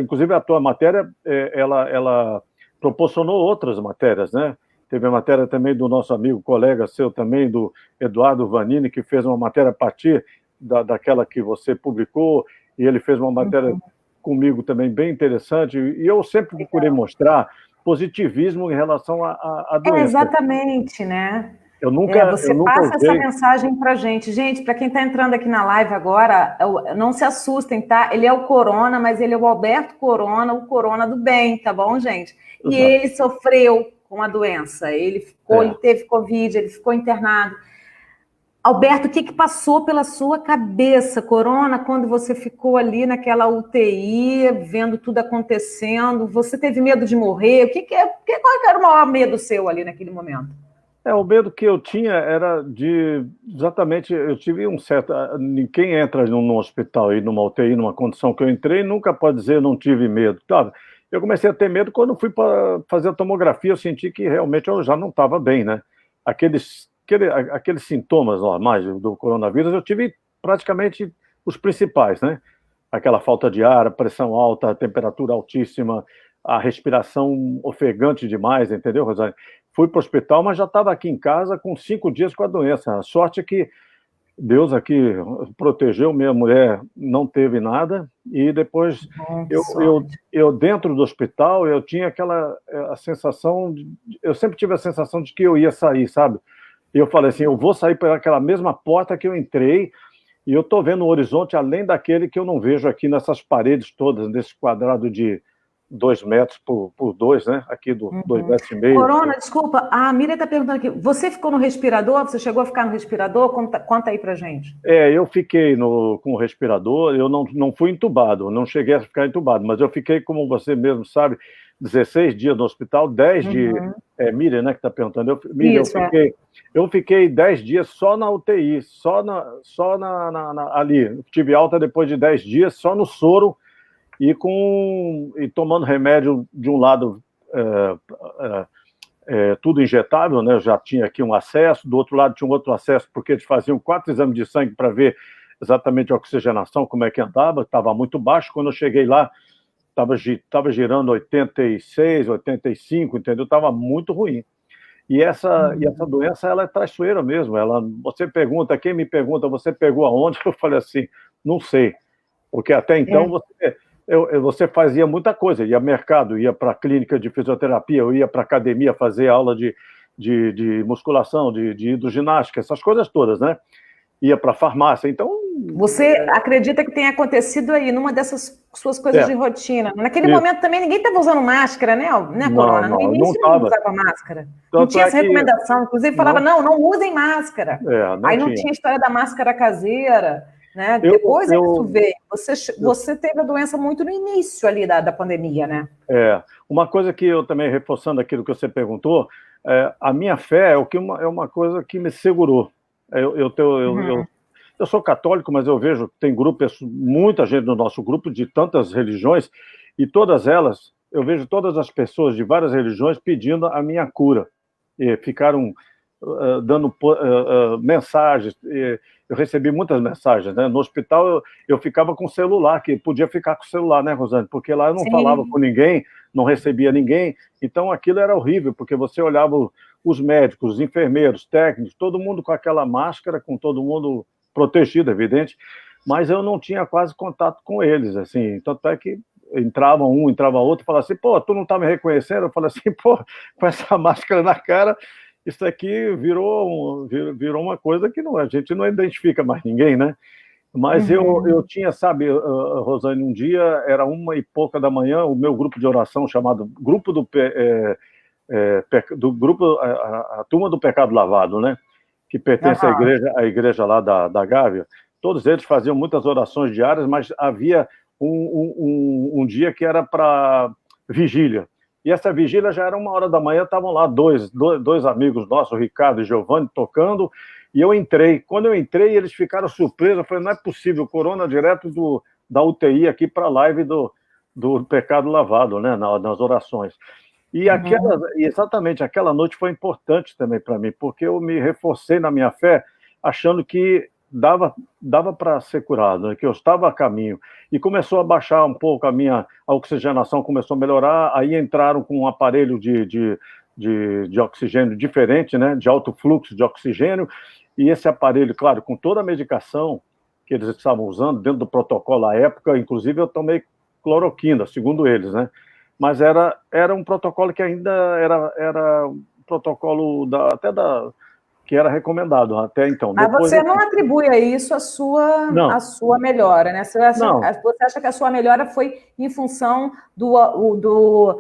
inclusive a tua matéria, ela proporcionou outras matérias, né? Teve a matéria também do nosso amigo, colega seu também, do Eduardo Vanini, que fez uma matéria a partir daquela que você publicou, e ele fez uma matéria comigo também bem interessante, e eu sempre procurei mostrar positivismo em relação à doença. Exatamente, né? Você passa essa mensagem para a gente. Gente, para quem está entrando aqui na live agora, não se assustem, tá? Ele é o Corona, mas ele é o Alberto Corona, o Corona do bem, tá bom, gente? E ele sofreu com a doença, ele teve Covid, ele ficou internado. Alberto, o que passou pela sua cabeça, Corona, quando você ficou ali naquela UTI, vendo tudo acontecendo? Você teve medo de morrer? Qual era o maior medo seu ali naquele momento? O medo que eu tinha era exatamente, eu tive um certo... Quem entra num hospital e numa UTI, numa condição que eu entrei, nunca pode dizer não tive medo. Eu comecei a ter medo quando fui para fazer a tomografia, eu senti que realmente eu já não estava bem, né? Aqueles sintomas normais do coronavírus, eu tive praticamente os principais, né? Aquela falta de ar, a pressão alta, a temperatura altíssima, a respiração ofegante demais, entendeu, Rosane? Fui para o hospital, mas já estava aqui em casa com 5 dias com a doença. A sorte é que Deus aqui protegeu, minha mulher não teve nada, e depois eu dentro do hospital, eu tinha a sensação, eu sempre tive a sensação de que eu ia sair, sabe? E eu falei assim, eu vou sair por aquela mesma porta que eu entrei, e eu estou vendo um horizonte além daquele que eu não vejo aqui nessas paredes todas, nesse quadrado de 2 metros por 2, né? Aqui do 2,5 metros. Corona, desculpa, a Miriam está perguntando aqui, você ficou no respirador? Você chegou a ficar no respirador? Conta aí pra gente. Eu fiquei com o respirador, eu não fui entubado, não cheguei a ficar entubado, mas eu fiquei, como você mesmo sabe, 16 dias no hospital, 10 dias. Miriam, né, que está perguntando. Miriam, eu fiquei 10 dias só na UTI, ali. Tive alta depois de 10 dias, só no soro e tomando remédio de um lado, tudo injetável, né? Eu já tinha aqui um acesso, do outro lado tinha um outro acesso, porque eles faziam 4 exames de sangue para ver exatamente a oxigenação, como é que andava, estava muito baixo. Quando eu cheguei lá, estava girando 86, 85, entendeu? Estava muito ruim. E essa doença, ela é traiçoeira mesmo. Você pergunta, quem me pergunta, você pegou aonde? Eu falei assim, não sei. Porque até então você fazia muita coisa, ia ao mercado, ia para a clínica de fisioterapia, eu ia para a academia fazer aula de musculação, de hidroginástica, essas coisas todas, né? Ia para a farmácia, então... Você acredita que tenha acontecido aí, numa dessas suas coisas de rotina? Naquele momento também ninguém estava usando máscara, né, Corona? No início não usava máscara. Não tinha essa recomendação. Inclusive falava, não usem máscara. Aí não tinha história da máscara caseira, né? Depois isso veio. Você teve a doença muito no início ali da pandemia, né? Uma coisa que eu também, reforçando aquilo que você perguntou, a minha fé é uma coisa que me segurou. Eu sou católico, mas eu vejo que tem muita gente no nosso grupo de tantas religiões, e todas elas, eu vejo todas as pessoas de várias religiões pedindo a minha cura. E ficaram dando mensagens. Eu recebi muitas mensagens, né? No hospital eu ficava com o celular, que podia ficar com o celular, né, Rosane? Porque lá eu não falava com ninguém, não recebia ninguém, então aquilo era horrível, porque você olhava os médicos, os enfermeiros, técnicos, todo mundo com aquela máscara, com todo mundo protegido, evidente, mas eu não tinha quase contato com eles, assim, tanto é que entrava outro, falava assim, pô, tu não tá me reconhecendo? Eu falei assim, pô, com essa máscara na cara, isso aqui virou uma coisa que a gente não identifica mais ninguém, né? Mas eu tinha, sabe, Rosane, um dia, era 1h pouca da manhã, o meu grupo de oração, chamado Grupo a Turma do Pecado Lavado, né? Que pertence à igreja lá da Gávea. Todos eles faziam muitas orações diárias, mas havia um dia que era para vigília. E essa vigília já era 1h da manhã, estavam lá dois amigos nossos, Ricardo e Giovanni, tocando, e eu entrei. Quando eu entrei, eles ficaram surpresos. Eu falei, não é possível, Corona direto da UTI aqui para a live do Pecado Lavado, né, nas orações. E exatamente aquela noite foi importante também para mim, porque eu me reforcei na minha fé, achando que dava para ser curado, né, que eu estava a caminho. E começou a baixar um pouco a oxigenação, começou a melhorar, aí entraram com um aparelho de oxigênio diferente, né, de alto fluxo de oxigênio, e esse aparelho, claro, com toda a medicação que eles estavam usando, dentro do protocolo à época, inclusive eu tomei cloroquina, segundo eles, né? Mas era um protocolo que ainda era um protocolo que era recomendado até então. Mas você não atribui a isso a sua melhora, né? Você acha que a sua melhora foi em função do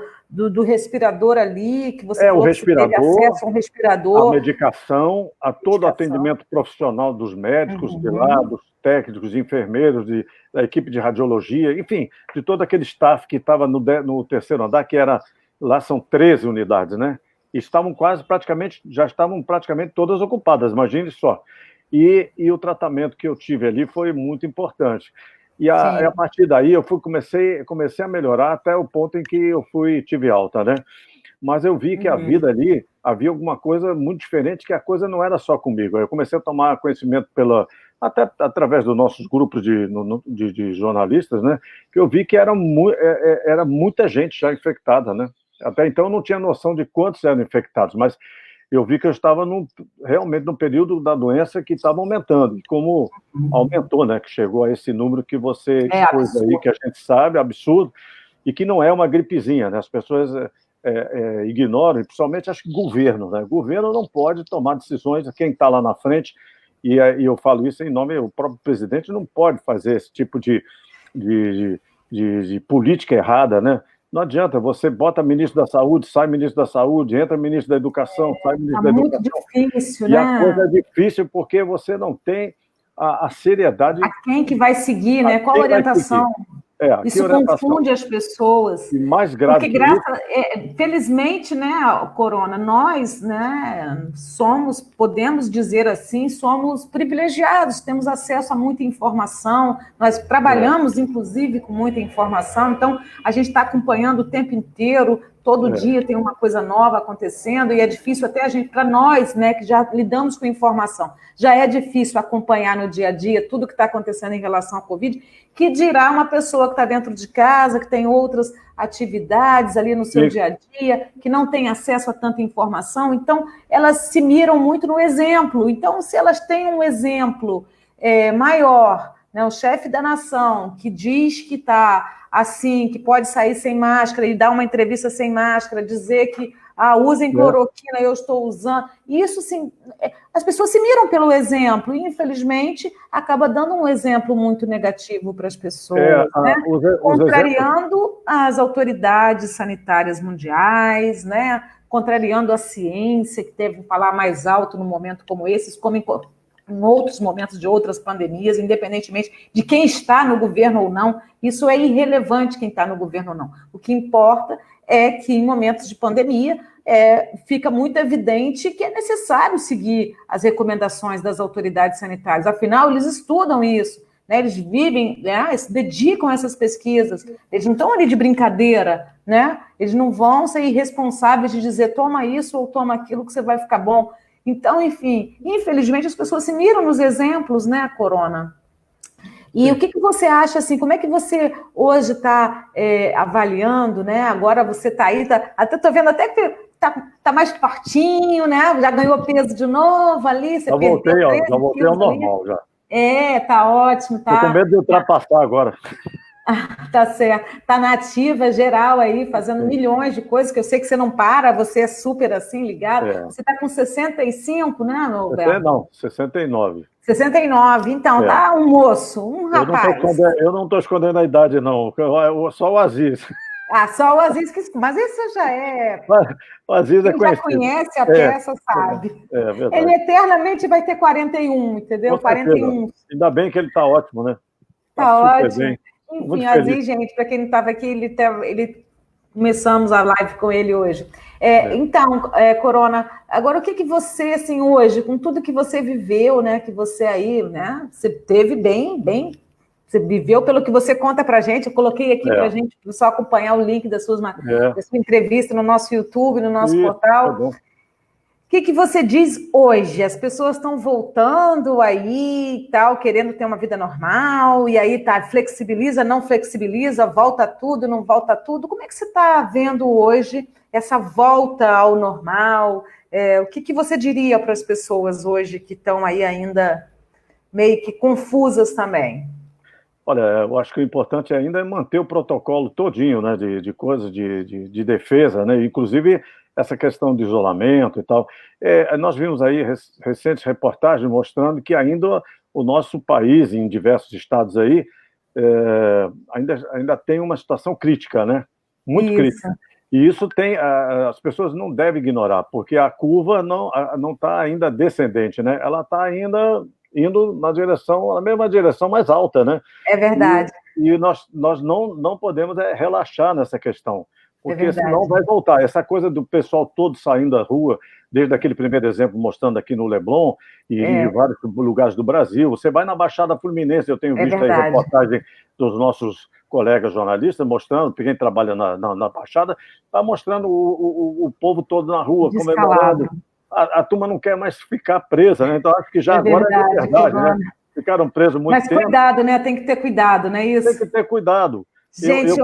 respirador ali, que você o respirador, teve acesso a um respirador, a medicação, a todo o atendimento profissional dos médicos de lá, dos técnicos, enfermeiros, da equipe de radiologia, enfim, de todo aquele staff que estava no 3º andar, que lá são 13 unidades, né? Já estavam praticamente todas ocupadas, imagine só. E o tratamento que eu tive ali foi muito importante. E a partir daí eu comecei a melhorar até o ponto em que eu tive alta, né? Mas eu vi que a vida ali, havia alguma coisa muito diferente, que a coisa não era só comigo. Eu comecei a tomar conhecimento até através dos nossos grupos de jornalistas, né? Que eu vi que era muita gente já infectada, né? Até então eu não tinha noção de quantos eram infectados, mas eu vi que eu estava realmente no período da doença que estava aumentando, e como aumentou, né? Que chegou a esse número que você expôs aí, que a gente sabe, absurdo, e que não é uma gripezinha, né? As pessoas ignoram, e principalmente acho que governo, né? O governo não pode tomar decisões, quem está lá na frente, e eu falo isso em nome, o próprio presidente não pode fazer esse tipo de política errada, né? Não adianta, você bota ministro da Saúde, sai ministro da Saúde, entra ministro da Educação, sai ministro da muito Educação. difícil, E né? a coisa é difícil porque você não tem a seriedade. A quem que vai seguir, né? Qual a quem vai orientação? que Isso orientação? confunde as pessoas. E mais grave Porque, que isso, felizmente, né, Corona, nós, né, podemos dizer assim, somos privilegiados, temos acesso a muita informação, nós trabalhamos, inclusive, com muita informação, então a gente está acompanhando o tempo inteiro, todo dia tem uma coisa nova acontecendo, e é difícil até para nós, né, que já lidamos com informação, já é difícil acompanhar no dia a dia tudo que está acontecendo em relação à Covid, que dirá uma pessoa que está dentro de casa, que tem outras atividades ali no seu dia a dia, que não tem acesso a tanta informação, então elas se miram muito no exemplo. Então, se elas têm um exemplo maior, né, o chefe da nação, que diz que está assim, que pode sair sem máscara e dar uma entrevista sem máscara, dizer que usem cloroquina, eu estou usando. Isso, sim, as pessoas se miram pelo exemplo e, infelizmente, acaba dando um exemplo muito negativo para as pessoas, né? Contrariando as autoridades sanitárias mundiais, né? Contrariando a ciência, que deve falar mais alto num momento como esse, como em outros momentos de outras pandemias, independentemente de quem está no governo ou não. Isso é irrelevante quem está no governo ou não. O que importa é que em momentos de pandemia fica muito evidente que é necessário seguir as recomendações das autoridades sanitárias. Afinal, eles estudam isso, né? Eles vivem, né? Se dedicam a essas pesquisas. Eles não estão ali de brincadeira, né? Eles não vão ser irresponsáveis de dizer toma isso ou toma aquilo que você vai ficar bom. Então, enfim, infelizmente as pessoas se miram nos exemplos, né, Corona? E o que você acha, assim, como é que você hoje está avaliando, né? Agora você está aí, até estou vendo até que tá mais fortinho, né? Já ganhou peso de novo ali, você já voltei ao normal, já. Tá ótimo, tá. Estou com medo de ultrapassar agora. Tá certo. Tá na ativa geral aí, fazendo milhões de coisas, que eu sei que você não para, você é super assim, ligado. Você tá com 65, né, Alberto? Não, 69. 69, então, tá um moço, um rapaz. Eu não estou escondendo a idade, não, só o Aziz. Só o Aziz, mas isso já é... O Aziz Quem já conhece a peça sabe. Verdade. Ele eternamente vai ter 41, entendeu? 41. Ainda bem que ele tá ótimo, né? Tá ótimo. Bem. Enfim, Aziz, gente, para quem não estava aqui, ele começamos a live com ele hoje. Então, Corona, agora o que você, assim, hoje, com tudo que você viveu, né, que você aí, né, você teve bem, você viveu pelo que você conta para a gente, eu coloquei aqui para a gente só acompanhar o link da sua entrevista no nosso YouTube, no nosso portal. Bom. O que você diz hoje? As pessoas estão voltando aí, tal, querendo ter uma vida normal, e aí flexibiliza, não flexibiliza, volta tudo, não volta tudo. Como é que você está vendo hoje essa volta ao normal? O que você diria para as pessoas hoje que estão aí ainda meio que confusas também? Olha, eu acho que o importante ainda é manter o protocolo todinho, né, de coisas de defesa, né, inclusive essa questão de isolamento e tal. Nós vimos aí recentes reportagens mostrando que ainda o nosso país, em diversos estados aí, ainda tem uma situação crítica, né? Muito crítica. E isso as pessoas não devem ignorar, porque a curva não está ainda descendente, né? Ela está ainda indo na mesma direção mais alta, né? É verdade. E nós não podemos relaxar nessa questão, porque senão vai voltar. Essa coisa do pessoal todo saindo da rua, desde aquele primeiro exemplo mostrando aqui no Leblon e em vários lugares do Brasil. Você vai na Baixada Fluminense, eu tenho visto aí reportagem dos nossos colegas jornalistas mostrando, quem trabalha na Baixada, está mostrando o povo todo na rua, comemorando. A turma não quer mais ficar presa, né? Então acho que já agora é verdade, né? Ficaram presos muito tempo. Mas cuidado, né? Tem que ter cuidado, não é isso? Tem que ter cuidado. Gente,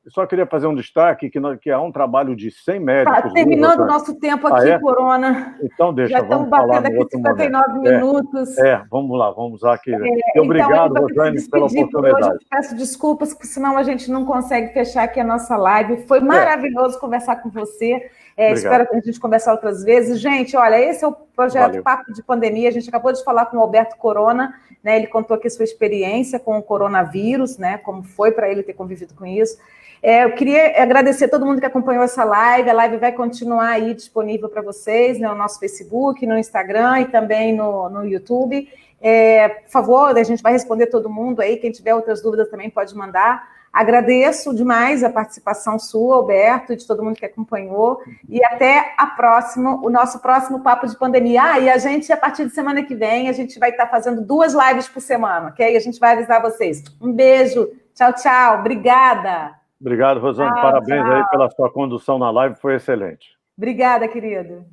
eu só queria fazer um destaque que há um trabalho de 100 médicos. Terminando o nosso tempo aqui, Corona. Então deixa, já estamos batendo aqui 59 minutos. Vamos lá, vamos usar aqui. Obrigado, Rosane, pela oportunidade. Hoje, peço desculpas, porque senão a gente não consegue fechar aqui a nossa live. Foi maravilhoso conversar com você. Espero que a gente conversar outras vezes. Gente, olha, esse é o projeto Papo de Pandemia. A gente acabou de falar com o Alberto Corona, né? Ele contou aqui a sua experiência com o coronavírus, né? Como foi para ele ter convivido com isso. Eu queria agradecer a todo mundo que acompanhou essa live. A live vai continuar aí disponível para vocês, né, no nosso Facebook, no Instagram e também no YouTube. Por favor, a gente vai responder todo mundo aí. Quem tiver outras dúvidas também pode mandar. Agradeço demais a participação sua, Alberto, e de todo mundo que acompanhou. E até o nosso próximo Papo de Pandemia. E a gente, a partir de semana que vem, a gente vai estar fazendo 2 lives por semana, ok? A gente vai avisar vocês. Um beijo. Tchau, tchau. Obrigada. Obrigado, Rosane. Parabéns aí pela sua condução na live, foi excelente. Obrigada, querido.